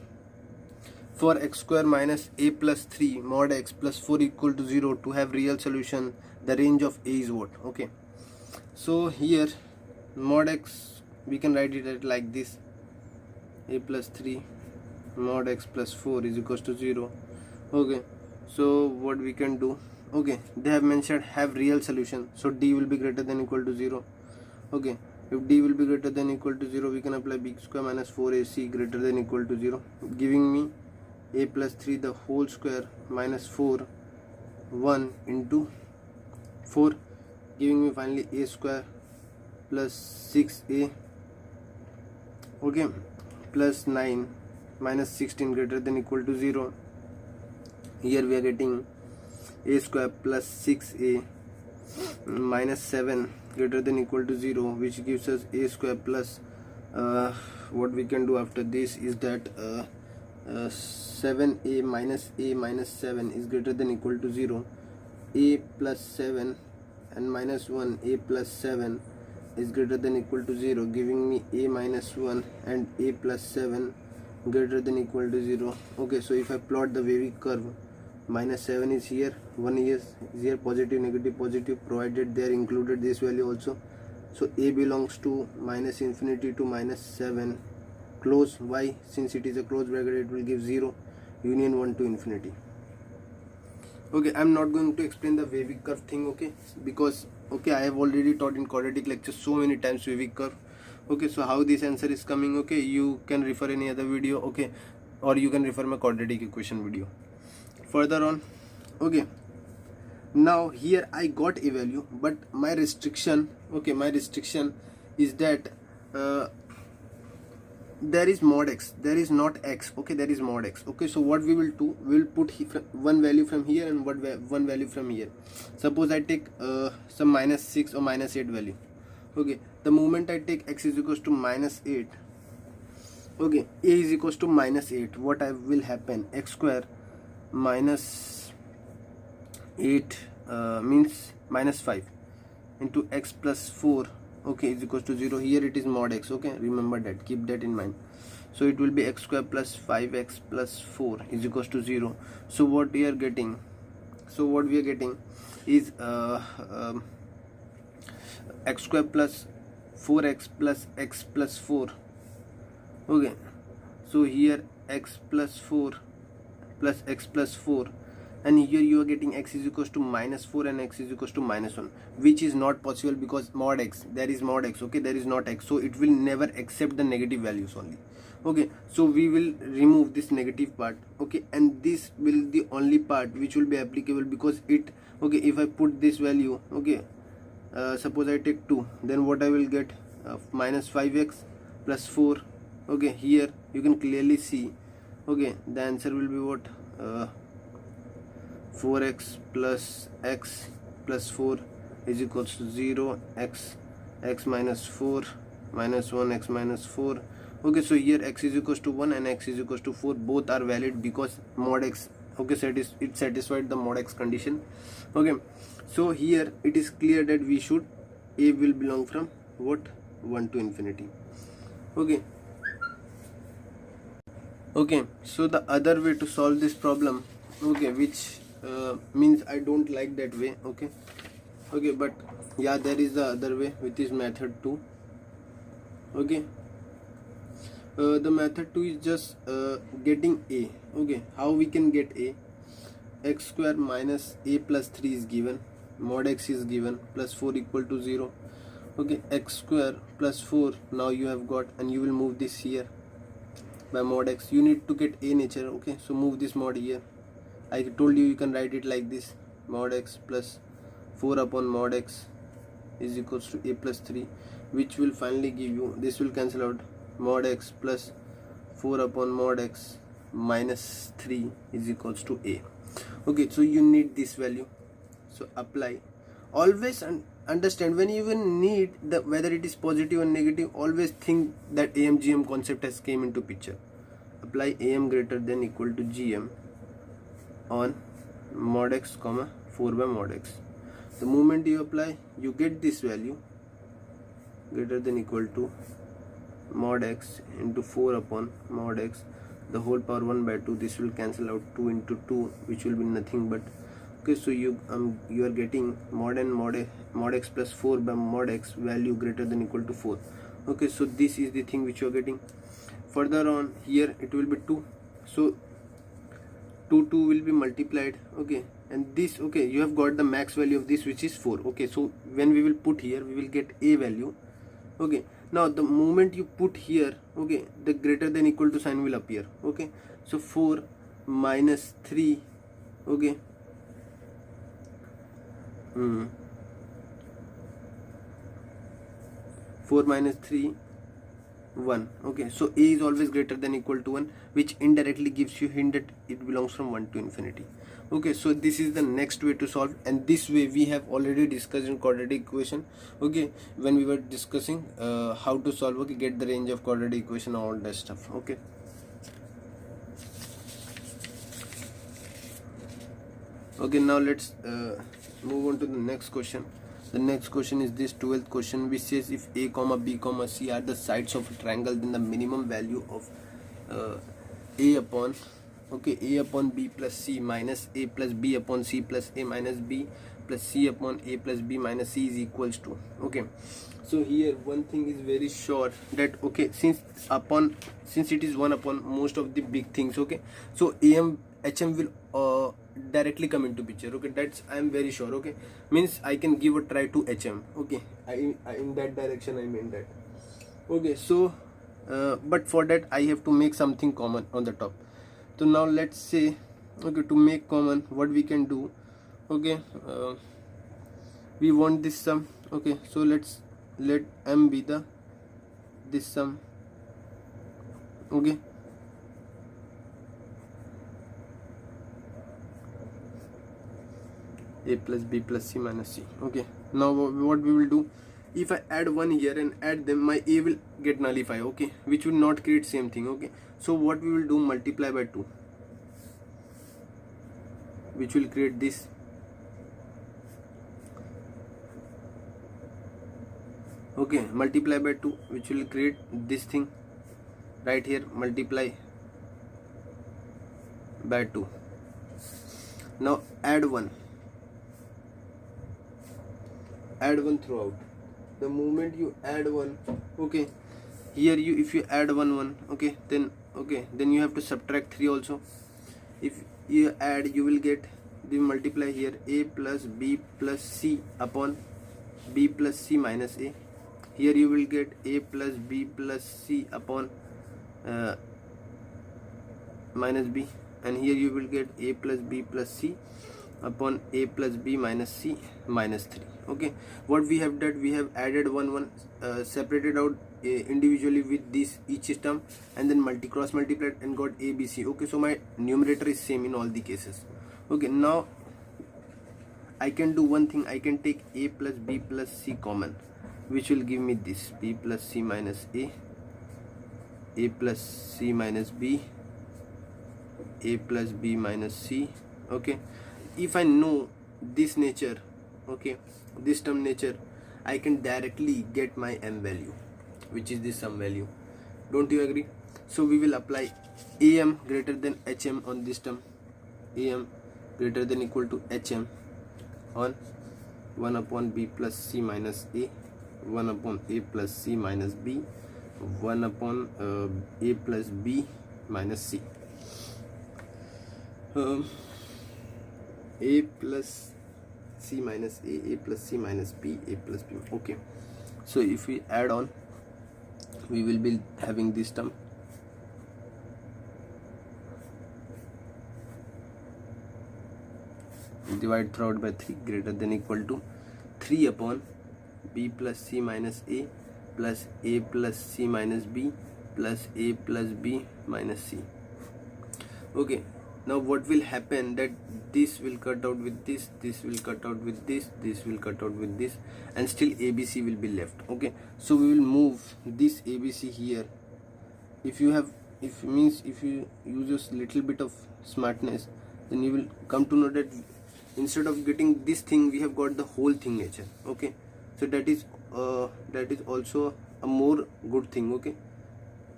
for x square minus a plus 3 mod x plus 4 equal to 0 to have real solution, the range of a is what? Okay, so here mod x, we can write it like this: a plus 3 mod x plus 4 is equals to 0. Okay, so what we can do, okay, they have mentioned have real solution, so d will be greater than equal to 0. Okay, if d will be greater than equal to 0, we can apply b square minus 4ac greater than equal to 0, giving me a plus 3 the whole square minus 4 1 into 4, giving me finally a square plus 6a, okay, plus 9 minus 16 greater than equal to 0. Here we are getting a square plus 6a minus 7 greater than equal to 0, which gives us a square plus what we can do after this is that 7a minus 7 is greater than equal to 0. A plus 7 and minus 1, a plus 7 is greater than equal to 0, giving me a minus 1 and a plus 7 greater than equal to 0. Okay, so if I plot the wavy curve, minus 7 is here, 1 is here, positive, negative, positive, provided they are included this value also. So a belongs to minus infinity to minus 7, close. Why? Since it is a closed bracket, it will give 0, union 1 to infinity. Okay, I'm not going to explain the wavy curve thing, okay, because okay, I have already taught in quadratic lectures so many times wavy curve. Okay, so how this answer is coming, okay, you can refer any other video, okay, or you can refer my quadratic equation video further on. Okay, now here I got a value, but my restriction, okay, my restriction is that there is mod x, there is not x. Okay, there is mod x. Okay, so what we will do, we will put one value from here and one value from here. Suppose I take some minus 6 or minus 8 value. Okay, the moment I take x is equals to minus 8, okay, a is equals to minus 8, what will happen? X square minus 8 means minus 5 into x plus 4, okay, is equals to 0. Here it is mod x, okay, remember that, keep that in mind. So it will be x square plus 5x plus 4 is equals to 0. So what we are getting, is x square plus 4x plus x plus 4. Okay, so here x plus 4 plus x plus 4, and here you are getting x is equals to minus 4 and x is equals to minus 1, which is not possible because mod x, there is mod x, okay, there is not x, so it will never accept the negative values only. Okay, so we will remove this negative part, okay, and this will the only part which will be applicable, because it, okay, if I put this value, okay, suppose I take 2, then what I will get, minus 5x plus 4. Okay, here you can clearly see, okay, the answer will be what, 4x plus x plus 4 is equals to 0, x minus 4 minus 1, x minus 4. Okay, so here x is equals to 1 and x is equals to 4, both are valid because mod x, okay, it satisfied the mod x condition. Okay, so here it is clear that we should, a will belong from what, 1 to infinity. Okay, Okay, so the other way to solve this problem, okay, which means I don't like that way, okay, but yeah, there is the other way, which is method 2. Okay, the method 2 is just getting a. Okay, how we can get a? X square minus a plus 3 is given, mod x is given, plus 4 equal to 0. Okay, x square plus 4 now you have got, and you will move this here by mod x. You need to get a nature. Okay, so move this mod here. I told you can write it like this: mod x plus 4 upon mod x is equals to a plus 3, which will finally give you, this will cancel out, mod x plus 4 upon mod x minus 3 is equals to a. Okay, so you need this value, so apply. Always understand, when you even need the whether it is positive or negative, always think that AMGM concept has came into picture. Apply AM greater than equal to GM on mod x comma 4 by mod x. The moment you apply, you get this value greater than equal to mod x into 4 upon mod x, the whole power 1 by 2. This will cancel out, 2 into 2, which will be nothing but, okay, so you are getting mod x plus 4 by mod x value greater than equal to 4. Okay, so this is the thing which you are getting. Further on here it will be 2, so 2 will be multiplied. Okay, and this, okay, you have got the max value of this, which is 4. Okay, so when we will put here, we will get a value. Okay, now the moment you put here, okay, the greater than equal to sign will appear. Okay, so 4 minus 3, okay, 4 minus 3, 1. Okay, so a is always greater than equal to 1, which indirectly gives you hint that it belongs from 1 to infinity. Okay, so this is the next way to solve, and this way we have already discussed in quadratic equation. Okay, when we were discussing how to solve, okay, get the range of quadratic equation, all that stuff. Okay, now let's move on to the next question. The next question is this 12th question, which says if a comma b comma c are the sides of a triangle, then the minimum value of a upon, okay, a upon b plus c minus a plus b upon c plus a minus b plus c upon a plus b minus c is equals to. Okay, so here one thing is very sure, that okay, since it is 1 upon most of the big things, okay, so HM will directly come into picture. Okay, that's I am very sure. Okay, means I can give a try to HM. Okay, I in that direction I mean that. Okay, so but for that I have to make something common on the top. So now let's say, okay, to make common, what we can do, okay, we want this sum. Okay, so let m be the this sum. Okay, a plus b plus c minus c. Okay, now what we will do, if I add 1 here and add them, my a will get nullify. Okay, which will not create same thing. Okay, so what we will do, multiply by 2, which will create this. Okay, multiply by 2, which will create this thing right here, multiply by 2. Now add 1 throughout. The moment you add 1, okay, here you, if you add 1, okay, then you have to subtract 3 also. If you add, you will get the multiply here, a plus b plus c upon b plus c minus a. Here you will get a plus b plus c upon minus b, and here you will get a plus b plus c upon a plus b minus c minus 3. Okay, what we have done, we have added 1 separated out individually with this each term, and then cross multiplied and got a b c. Okay, so my numerator is same in all the cases. Okay, now I can do one thing, I can take a plus b plus c common, which will give me this b plus c minus a plus c minus b, a plus b minus c. Okay, if I know this nature, okay, this term nature, I can directly get my m value, which is this sum value. Don't you agree? So we will apply am greater than hm on this term. Am greater than equal to hm on 1 upon b plus c minus a, 1 upon a plus c minus b, 1 upon a plus b minus c. A plus c minus a plus c minus b, a plus b. Okay, so if we add on, we will be having this term. Divide throughout by 3 greater than equal to 3 upon b plus c minus a plus a plus c minus b plus a plus b minus c. Okay, now what will happen, that this will cut out with this will cut out with this will cut out with this, and still abc will be left. Okay, so we will move this abc here. If you use just little bit of smartness, then you will come to know that instead of getting this thing, we have got the whole thing nature. Okay, so that is also a more good thing. Okay,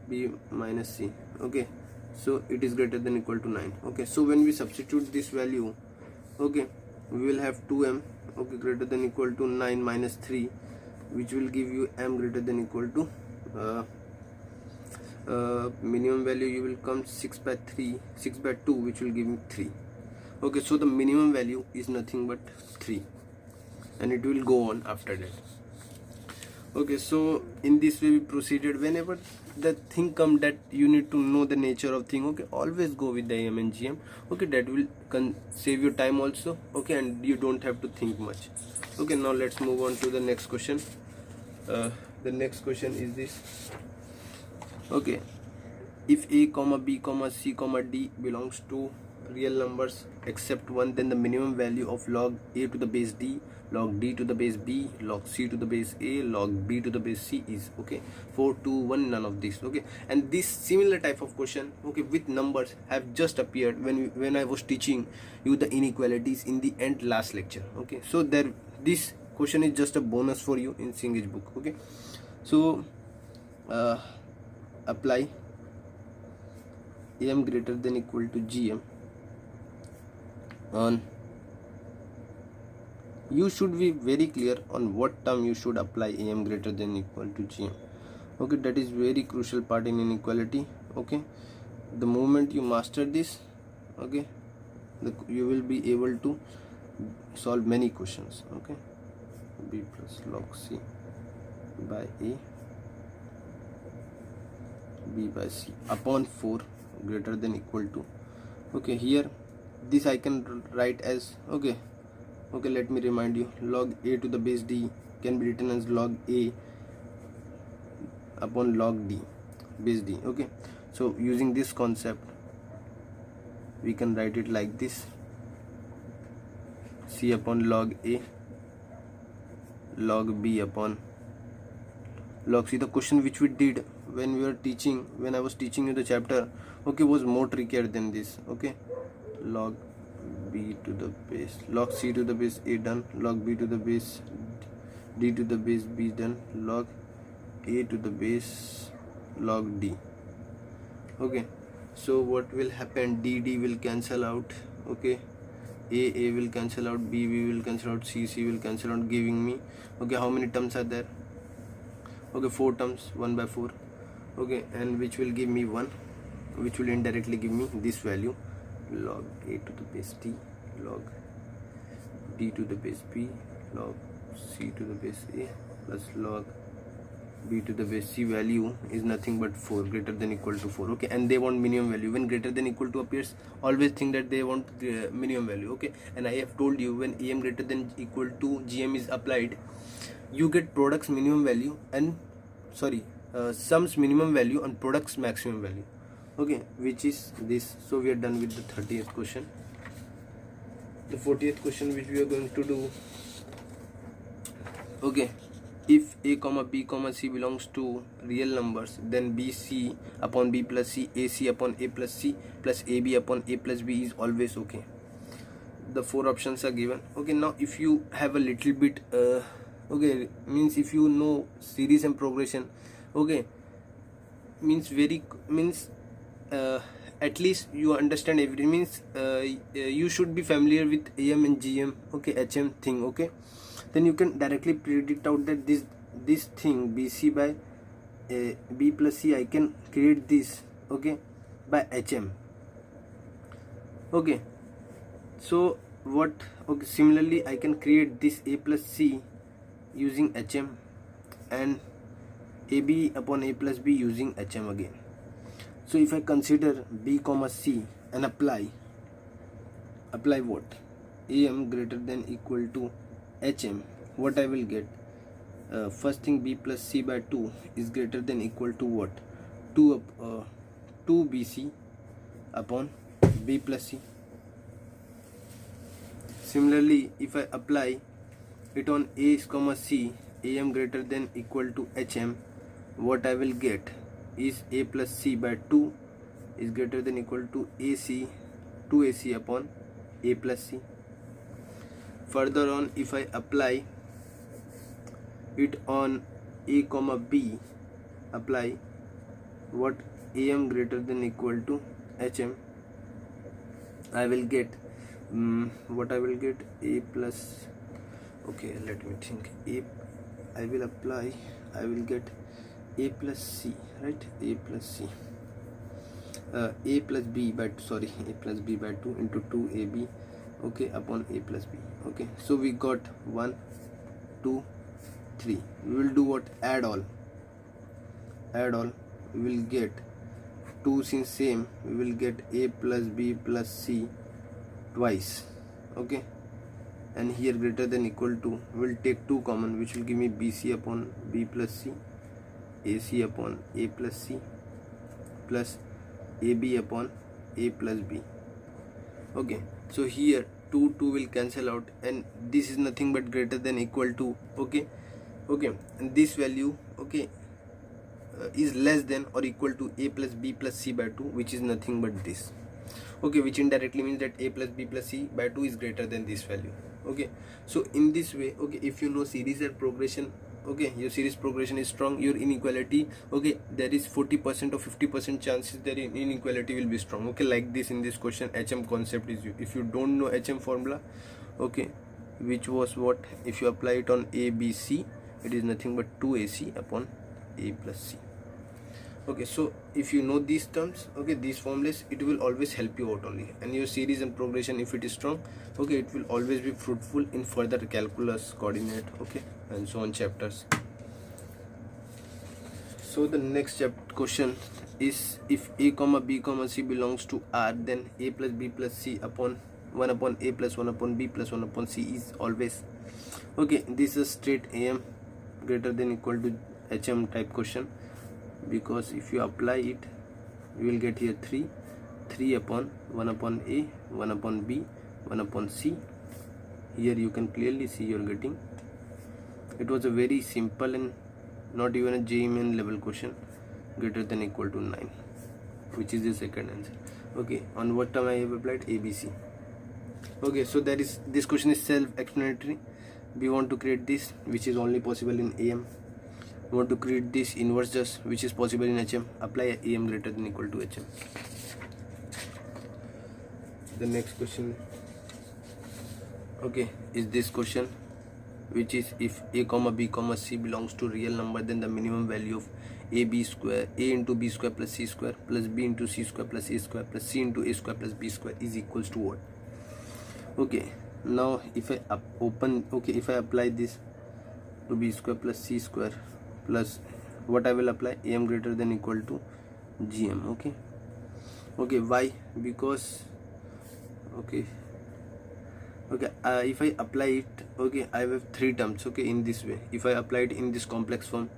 b minus c. Okay, so it is greater than equal to 9. Okay, so when we substitute this value, okay, we will have 2m, okay, greater than equal to 9 minus 3, which will give you m greater than equal to minimum value you will come 6 by 2, which will give me 3. Okay, so the minimum value is nothing but 3, and it will go on after that. Okay, so in this way we proceeded. Whenever the thing come that you need to know the nature of thing, okay, always go with the am and gm. Okay, that will save your time also. Okay, and you don't have to think much. Okay, now let's move on to the next question. The next question is this. Okay, if a comma b comma c comma d belongs to real numbers except 1, then the minimum value of log a to the base d, log d to the base b, log c to the base a, log b to the base c is, okay, 4, 2, 1, none of this. Okay, and this similar type of question, okay, with numbers have just appeared when I was teaching you the inequalities in the last lecture. Okay, so this question is just a bonus for you in Singlish book. Okay, so apply am greater than equal to gm on, you should be very clear on what term you should apply am greater than equal to gm. Okay, that is very crucial part in inequality. Okay, the moment you master this, okay, you will be able to solve many questions. Okay, b plus log c by a, b by c upon 4 greater than equal to, okay, here this I can write as, okay, let me remind you, log a to the base d can be written as log a upon log d base d. Okay, so using this concept we can write it like this: c upon log a, log b upon log c. The question which we did when I was teaching you the chapter, okay, was more trickier than this. Okay, log b to the base, log c to the base a done, log b to the base d to the base b done, log a to the base log d. Okay, so what will happen, d will cancel out. Okay, a will cancel out, b will cancel out, c will cancel out, giving me, okay, how many terms are there? Okay, 4 terms, 1 by 4. Okay, and which will give me 1, which will indirectly give me this value, log a to the base d, log d to the base b, log c to the base a plus log b to the base c. Value is nothing but 4, greater than equal to 4. Okay, and they want minimum value. When greater than equal to appears, always think that they want the minimum value. Okay, and I have told you, when am greater than equal to gm is applied, you get products minimum value and sums minimum value and products maximum value. Okay, which is this. So we are done with the 30th question. The 40th question which we are going to do. Okay, if a comma b comma c belongs to real numbers, then bc upon b plus c, ac upon a plus c plus ab upon a plus b is always okay. The 4 options are given. Okay, now if you have a little bit okay, means if you know series and progression, okay, means at least you understand everything, means you should be familiar with AM and GM, okay, HM thing, okay. Then you can directly predict out that this thing BC by B plus C, I can create this, okay, by HM, okay. So what, okay, similarly I can create this A plus C using HM, and AB upon A plus B using HM again. So if I consider B comma C and apply what, AM greater than equal to HM, what I will get, first thing, B plus C by 2 is greater than equal to what, 2 BC upon B plus C. Similarly, if I apply it on A comma C, AM greater than equal to HM, what I will get is A plus C by 2 is greater than equal to 2AC upon A plus C. Further on, if I apply it on A comma B, apply what, AM greater than equal to HM, I will get what I will get, A plus, okay, let me think, I will get A plus C, right, A plus C, A plus B by 2 into 2AB, okay, upon A plus B, okay. So we got 1 2 3. We will do what, add all, we will get 2, since same, we will get A plus B plus C twice, okay, and here greater than equal to, we will take 2 common, which will give me BC upon B plus C, AC upon A plus C, plus AB upon A plus B, okay. So here 2 will cancel out, and this is nothing but greater than equal to, okay, and this value, okay, is less than or equal to A plus B plus C by 2, which is nothing but this, okay, which indirectly means that A plus B plus C by 2 is greater than this value, okay. So in this way, okay, if you know series and progression, okay, your series progression is strong, your inequality, okay, there is 40% or 50% chances that inequality will be strong, okay. Like this, in this question, HM concept is, if you don't know HM formula, okay, which was what, if you apply it on ABC, it is nothing but 2AC upon A plus C, okay. So if you know these terms, okay, these formulas, it will always help you out only, and your series and progression, if it is strong, okay, it will always be fruitful in further calculus, coordinate, okay, and so on chapters. So the next question is, if A comma B comma C belongs to R, then A plus B plus C upon 1 upon A plus 1 upon B plus 1 upon C is always, okay, this is straight AM greater than equal to HM type question, because if you apply it, you will get here 3 upon 1 upon A, 1 upon B, 1 upon C. Here you can clearly see you are getting, it was a very simple and not even a JMN level question, greater than equal to 9, which is the second answer, okay. On what term I have applied, ABC, okay. So that is, this question is self-explanatory. We want to create this, which is only possible in AM. We want to create this inverse just, which is possible in HM. Apply AM greater than equal to HM. The next question, okay, is this question, which is, if A comma B comma C belongs to real number, then the minimum value of A into B square plus C square plus B into C square plus A square plus C into A square plus B square is equals to what, okay. Now if I if I apply this to B square plus C square plus what I will apply, AM greater than equal to GM, okay. Why? Because, okay, if I apply it, okay, I have 3 terms, okay, in this way. If I apply it in this complex form,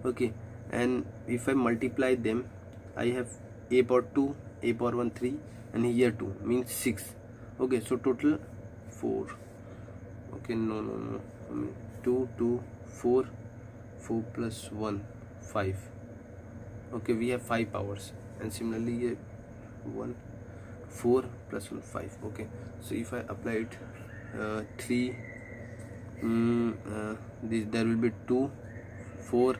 okay, and if I multiply them, I have A power 2, A power 1 3, and here 2 means 6, okay. So total 4, okay, no, 2 4 plus 1 5, okay. We have 5 powers, and similarly here 1 4 plus 1 5, okay. So if I apply it 3, there will be 2 4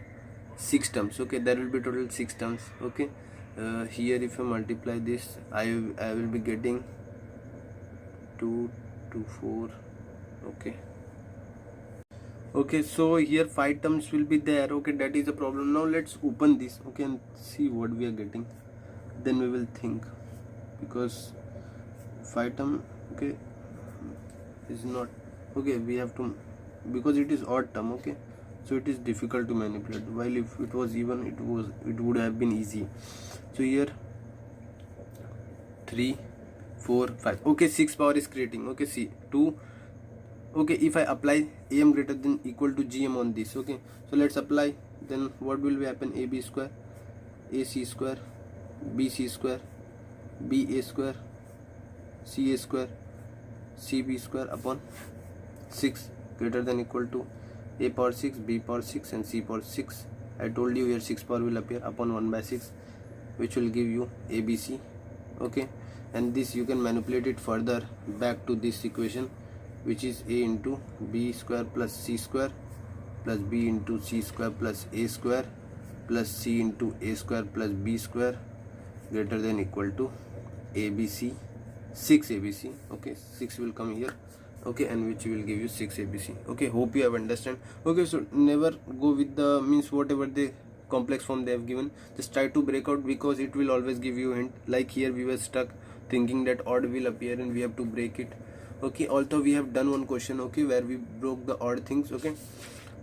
6 terms. Okay, there will be total 6 terms. Okay, here if I multiply this, I will be getting 2 to 4. Okay, so here 5 terms will be there. Okay, that is the problem. Now let's open this, okay, and see what we are getting, then we will think, because 5 term, okay, is not, okay, we have to, because it is odd term, okay, so it is difficult to manipulate, while if it was even, it would have been easy. So here 3, 4, 5. Okay, 6 power is creating. Okay, see 2. Okay, if I apply am greater than equal to gm on this, okay, so let's apply. Then what will be happen? Ab square, ac square, bc square, ba square, ca square, cb square upon 6 greater than equal to a power 6, b power 6 and c power 6. I told you here 6 power will appear upon 1 by 6, which will give you abc. Okay, and this you can manipulate it further back to this equation, which is a into b square plus c square plus b into c square plus a square plus c into a square plus b square greater than equal to abc, 6 abc. Okay, 6 will come here. Okay, and which will give you 6 abc. Okay, hope you have understand. Okay, so never go with the means whatever the complex form they have given, just try to break out, because it will always give you hint. Like here we were stuck thinking that odd will appear and we have to break it. Okay, although we have done one question, okay, where we broke the odd things, okay,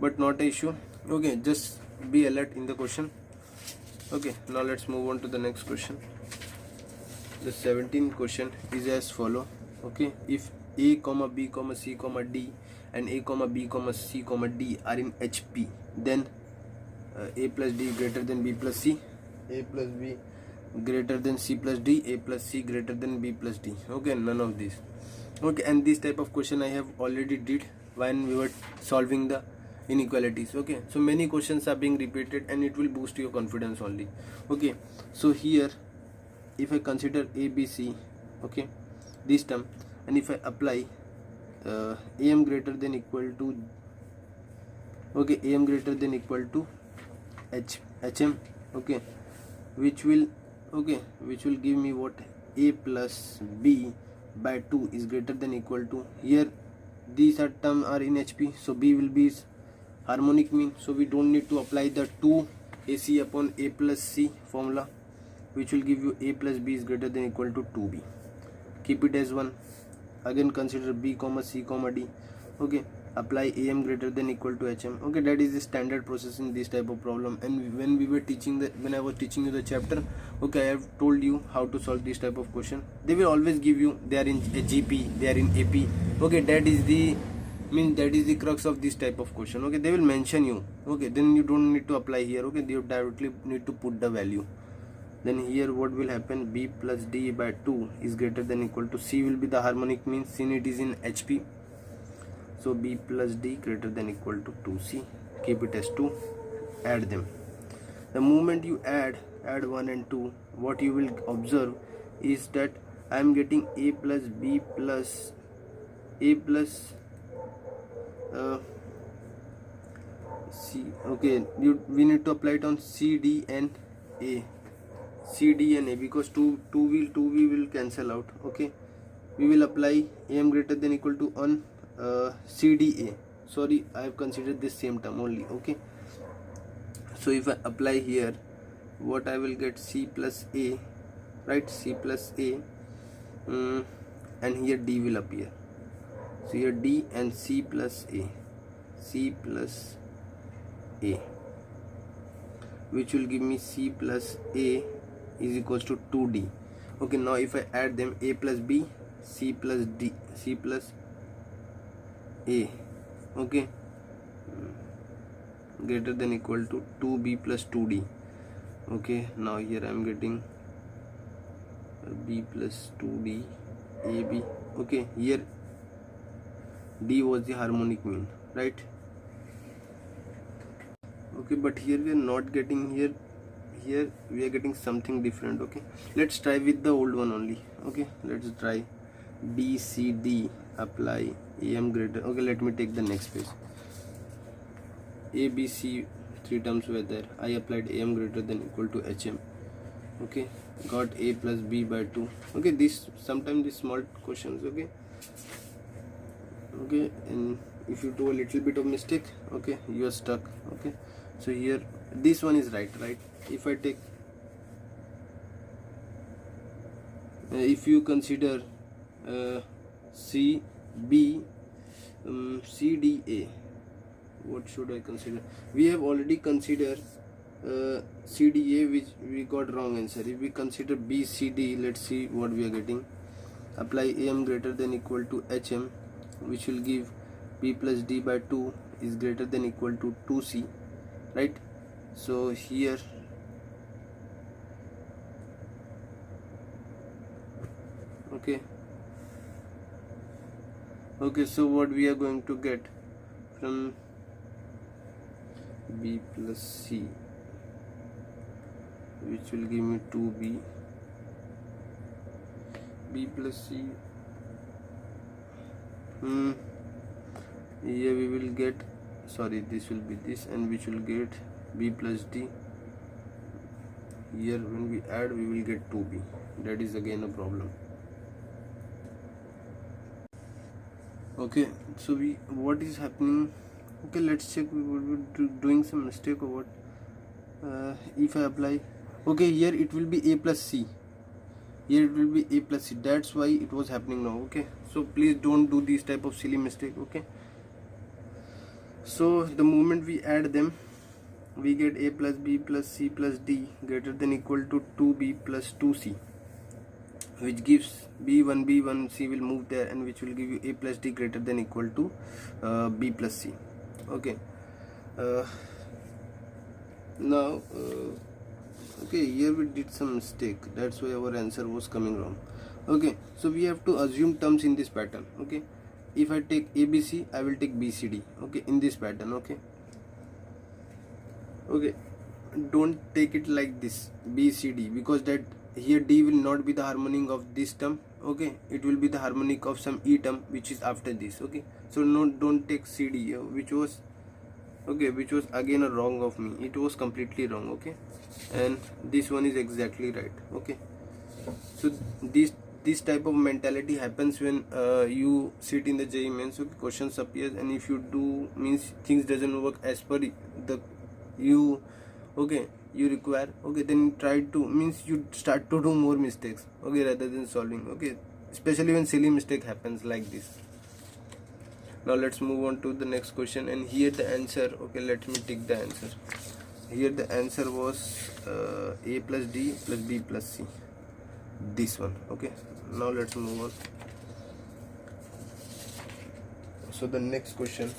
but not an issue. Okay, just be alert in the question. Okay, now let's move on to the next question. The 17th question is as follow. Okay, if a comma b comma c comma d and a comma b comma c comma d are in HP, then a plus d greater than b plus c, a plus b greater than c plus d, a plus c greater than b plus d. Okay, none of these. Okay, and this type of question I have already did when we were solving the inequalities. Okay, so many questions are being repeated and it will boost your confidence only. Okay, so here if I consider ABC, okay, this term, and if I apply am greater than equal to, okay, am greater than equal to hm, okay, which will, okay, which will give me what? A plus b by 2 is greater than equal to, here these are term are in HP, so b will be harmonic mean, so we don't need to apply the 2 AC upon a plus c formula, which will give you a plus b is greater than equal to 2b. Keep it as 1. Again consider b comma c comma d. Okay, apply am greater than equal to hm. Okay, that is the standard process in this type of problem. And when we were teaching when I was teaching you the chapter, okay, I have told you how to solve this type of question. They will always give you, they are in GP, they are in AP. Okay, that is the crux of this type of question. Okay, they will mention you. Okay, then you don't need to apply here. Okay, you directly need to put the value. Then here what will happen? B plus d by 2 is greater than equal to, c will be the harmonic mean, since it is in HP, so b plus d greater than equal to 2c. Keep it as 2. Add them. The moment you add 1 and 2, what you will observe is that I am getting a plus b plus a plus c. Okay, we need to apply it on c, d and a. C, D and A, because 2 we will cancel out. Okay, we will apply am greater than equal to on C, D, A. Sorry, I have considered this same term only. Okay, so if I apply here, what I will get? C plus A, right? C plus A, and here D will appear. So here D and C plus A, C plus A, which will give me C plus A is equals to 2D. Okay, now if I add them, a plus b, c plus d, c plus a, okay, greater than equal to 2b plus 2d. Okay, now here I am getting b plus 2d, ab. Okay, here d was the harmonic mean, right? Okay, but here we are not getting, here we are getting something different. Okay, let's try with the old one only. Okay, let's try B C D, apply am greater. Okay, let me take the next page. A B C three terms were there. I applied am greater than equal to hm. Okay, got a plus b by 2. Okay, this sometimes these small questions. Okay, and if you do a little bit of mistake, okay, you are stuck. Okay, so here this one is right. If I take if you consider C B C D A, what should I consider? We have already considered C D A, which we got wrong answer. If we consider B C D, let's see what we are getting. Apply am greater than equal to hm, which will give b plus d by 2 is greater than equal to 2c, right? So here okay, so what we are going to get from b plus c, which will give me 2b, b plus c, here we will get, sorry, this will be this, and which will get b plus d. Here when we add we will get 2b. That is again a problem. Okay, so what is happening? Okay, let's check. We will be doing some mistake or what. If I apply, okay, here it will be a plus c, here it will be a plus c. That's why it was happening now. Okay, so please don't do this type of silly mistake. Okay, so the moment we add them, we get a plus b plus c plus d greater than equal to 2b plus 2c, which gives b1 c will move there, and which will give you a plus d greater than equal to b plus c. Okay, now okay, here we did some mistake, that's why our answer was coming wrong. Okay, so we have to assume terms in this pattern. Okay, if I take abc, I will take bcd. Okay, in this pattern. Okay, don't take it like this bcd, because that here d will not be the harmonic of this term. Okay, it will be the harmonic of some e term which is after this. Okay, so don't take cd, which was again a wrong of me. It was completely wrong. Okay, and this one is exactly right. Okay, so this type of mentality happens when you sit in the JEE Mains. Okay, questions appears, and if you do, means things doesn't work as per the you require. Okay, then try to, means you start to do more mistakes. Okay, rather than solving. Okay, especially when silly mistake happens like this. Now let's move on to the next question, and here the answer. Okay, let me take the answer. Here the answer was a plus d plus b plus c, this one. Okay, now let's move on. So the next question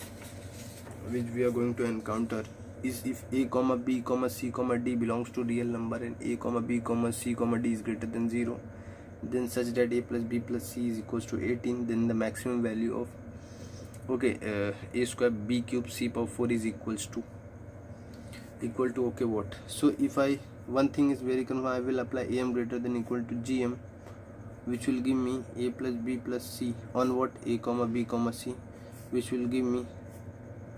which we are going to encounter is, if a comma b comma c comma d belongs to real number, and a comma b comma c comma d is greater than 0, then such that a plus b plus c is equals to 18, then the maximum value of a square b cube c power 4 is equal to okay, what? So if one thing is very confirmed, I will apply am greater than equal to gm, which will give me a plus b plus c on what? A comma b comma c, which will give me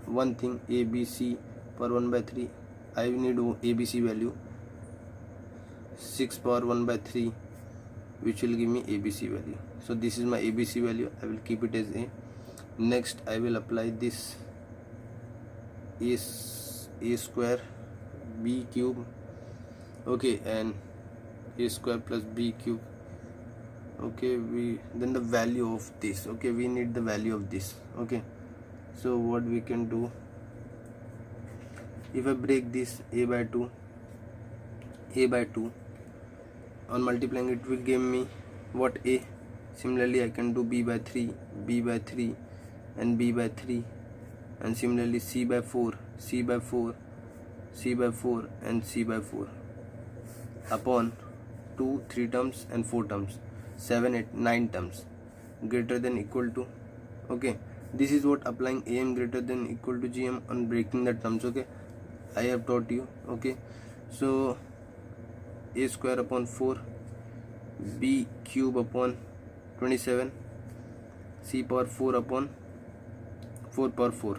one thing, a b c power 1 by 3. I need abc value 6 power 1 by 3, which will give me abc value. So this is my abc value. I will keep it as a. Next I will apply this a square b cube, okay, and a square plus b cube. Okay, then the value of this. Okay, we need the value of this. Okay, so what we can do, if I break this a by 2 on multiplying, it will give me what? A. Similarly I can do b by 3 and b by 3, and similarly c by 4 and c by 4 upon 2, 3 terms and 4 terms, 7, 8, 9 terms greater than equal to. Okay, this is what applying am greater than equal to gm on breaking the terms. Okay, I have taught you. Okay, so a square upon 4, b cube upon 27, c power 4 upon 4 power 4.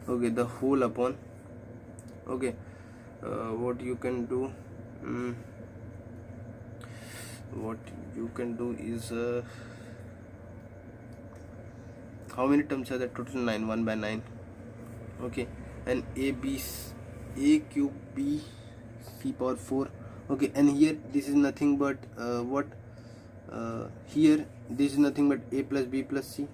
Okay, the whole upon Okay, what you can do, what you can do is, how many terms are there? Total 9, 1 by 9. Okay, and a cube b c power 4. Okay, and here this is nothing but what, here this is nothing but a plus b plus c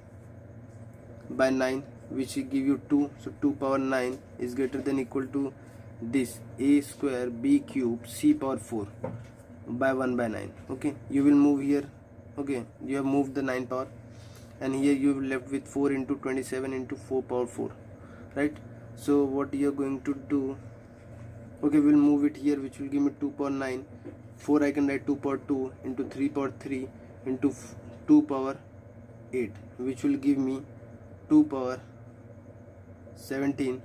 by 9, which will give you 2. So 2 power 9 is greater than equal to this a square b cube c power 4 by 1 by 9. Okay, you will move here. Okay, you have moved the 9 power, and here you will left with 4 into 27 into 4 power 4, right? So what you are going to do, okay, we'll move it here, which will give me 2 power 9. 4 I can write 2 power 2 into 3 power 3 into 2 power 8, which will give me 2 power 17.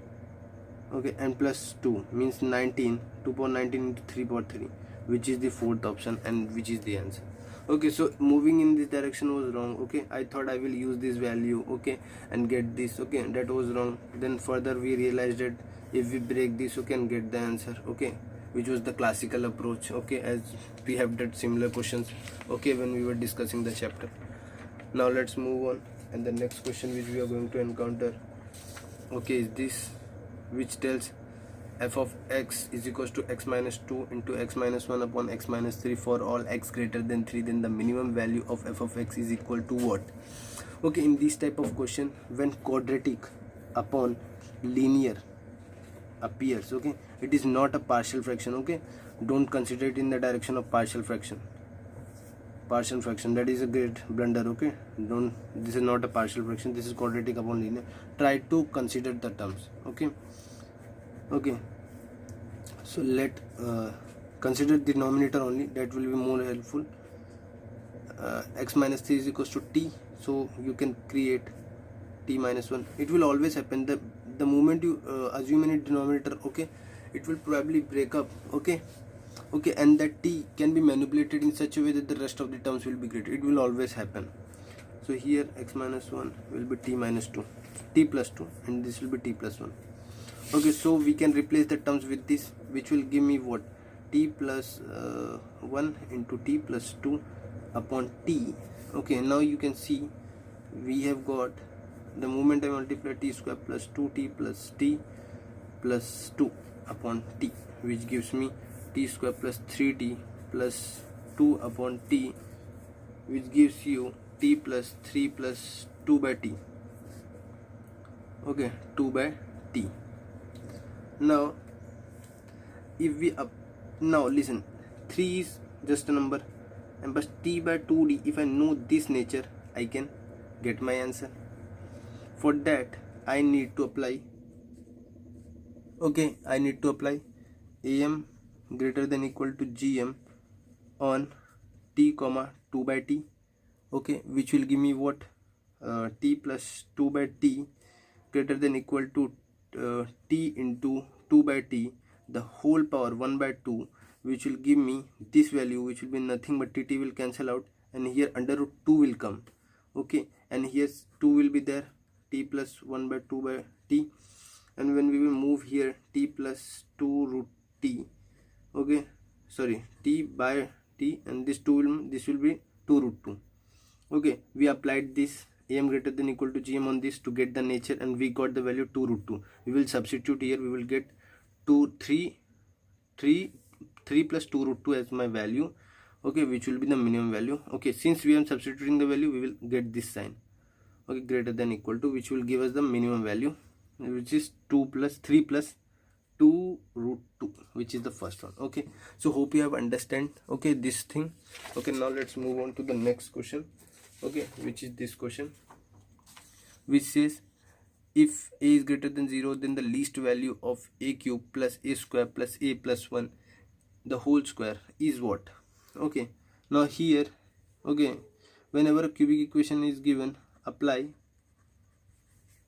Okay, and plus 2 means 19. 2 power 19 into 3 power 3, which is the fourth option, and which is the answer. Okay, so moving in this direction was wrong. Okay, I thought I will use this value, okay, and get this. Okay, that was wrong. Then further we realized that if we break this, okay, and get the answer. Okay, which was the classical approach. Okay, as we have done similar questions, okay, when we were discussing the chapter. Now let's move on, and the next question which we are going to encounter, okay, is this, which tells f of x is equals to x minus 2 into x minus 1 upon x minus 3 for all x greater than 3, then the minimum value of f of x is equal to what? Okay, in this type of question, when quadratic upon linear appears, okay, it is not a partial fraction. Okay, don't consider it in the direction of partial fraction. That is a great blunder. Okay, don't, this is not a partial fraction, this is quadratic upon linear. Try to consider the terms. Okay, so let consider the denominator only, that will be more helpful. X minus 3 is equals to t, so you can create t minus 1. It will always happen, the moment you assume any denominator, okay, it will probably break up. Okay, and that t can be manipulated in such a way that the rest of the terms will be greater. It will always happen. So here x minus 1 will be t minus 2, t plus 2, and this will be t plus 1. Okay, so we can replace the terms with this, which will give me what? T plus 1 into t plus 2 upon t. Okay, now you can see we have got, the moment I multiply t square plus 2t plus t plus 2 upon t, which gives me t square plus 3t plus 2 upon t, which gives you t plus 3 plus 2 by t. Okay, 2 by t. Now if we now listen, 3 is just a number, and but t by 2d, if I know this nature, I can get my answer. For that I need to apply, okay, I need to apply am greater than equal to gm on t comma 2 by t. Okay, which will give me what? T plus 2 by t greater than equal to t into 2 by t, the whole power 1 by 2, which will give me this value, which will be nothing but t will cancel out, and here under root 2 will come. Okay, and here 2 will be there, t plus 1 by 2 by t, and when we will move here, t plus 2 root t. Okay, sorry, t by t, and this will be 2 root 2. Okay, we applied this am greater than equal to gm on this to get the nature, and we got the value 2 root 2. We will substitute here, we will get 3 plus 2 root 2 as my value. Okay, which will be the minimum value. Okay, since we are substituting the value, we will get this sign. Okay, greater than equal to, which will give us the minimum value, which is 3 plus 2 root 2, which is the first one. Okay, so hope you have understand, okay, this thing. Okay, now let's move on to the next question. Okay, which is this question, which says if a is greater than 0, then the least value of a cube plus a square plus a plus 1 the whole square is what? Okay, now here, okay, whenever a cubic equation is given, apply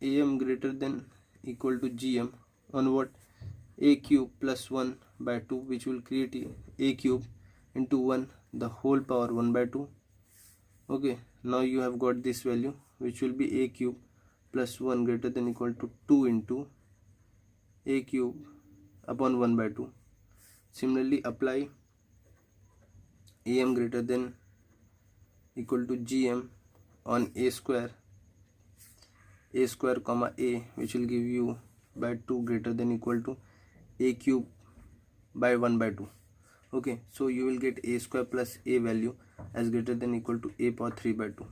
am greater than equal to gm on what? A cube plus 1 by 2, which will create a cube into 1 the whole power 1 by 2. Okay, now you have got this value, which will be a cube plus 1 greater than equal to 2 into a cube upon 1 by 2. Similarly, apply am greater than equal to gm on a square comma a, which will give you by 2 greater than equal to a cube by 1 by 2. Okay, so you will get a square plus a value as greater than equal to a power 3 by 2.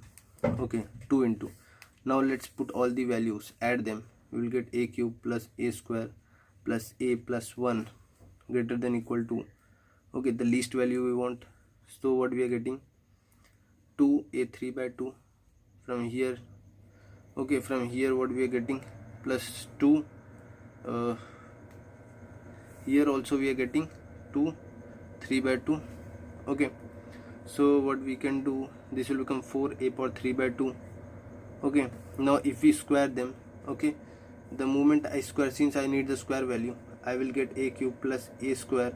Okay, 2 into. Now let's put all the values, add them. We will get a cube plus a square plus a plus 1 greater than equal to, okay, the least value we want. So what we are getting, 2a3 by 2 from here. Okay, from here what we are getting, plus 2, here also we are getting 2 3 by 2. Okay, so what we can do, this will become 4a power 3 by 2. Okay, now if we square them, okay, the moment I square, since I need the square value, I will get a cube plus a square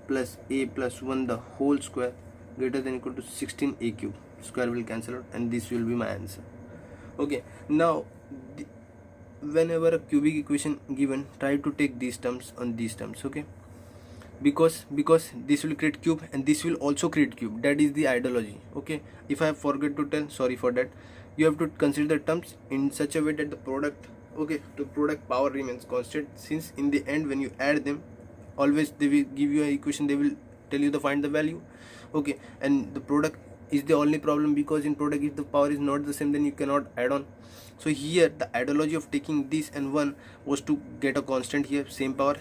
plus a plus 1 the whole square greater than equal to 16a cube. Square will cancel out and this will be my answer. Okay, now whenever a cubic equation given, try to take these terms on these terms. Okay, because this will create cube and this will also create cube. That is the ideology. Okay, if I forget to tell, sorry for that. You have to consider the terms in such a way that the product, okay, the product power remains constant, since in the end when you add them, always they will give you an equation, they will tell you to find the value. Okay, and the product is the only problem, because in product if the power is not the same, then you cannot add on. So here the ideology of taking this and 1 was to get a constant here, same power,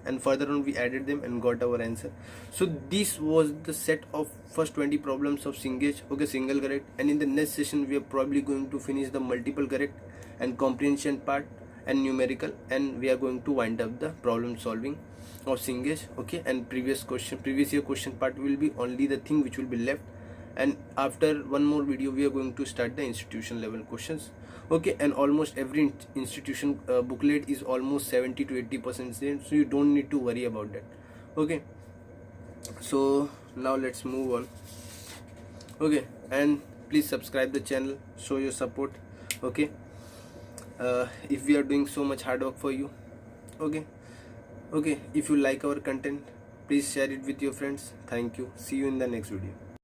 and further on we added them and got our answer. So this was the set of first 20 problems of Cengage. Okay, single correct, and in the next session we are probably going to finish the multiple correct and comprehension part and numerical, and we are going to wind up the problem solving of Cengage. Okay, and previous year question part will be only the thing which will be left, and after one more video we are going to start the institution level questions. Okay, and almost every institution booklet is almost 70 to 80% same, so you don't need to worry about that. Okay, so now let's move on. Okay, and please subscribe the channel, show your support. Okay, if we are doing so much hard work for you. Okay, if you like our content, please share it with your friends. Thank you. See you in the next video.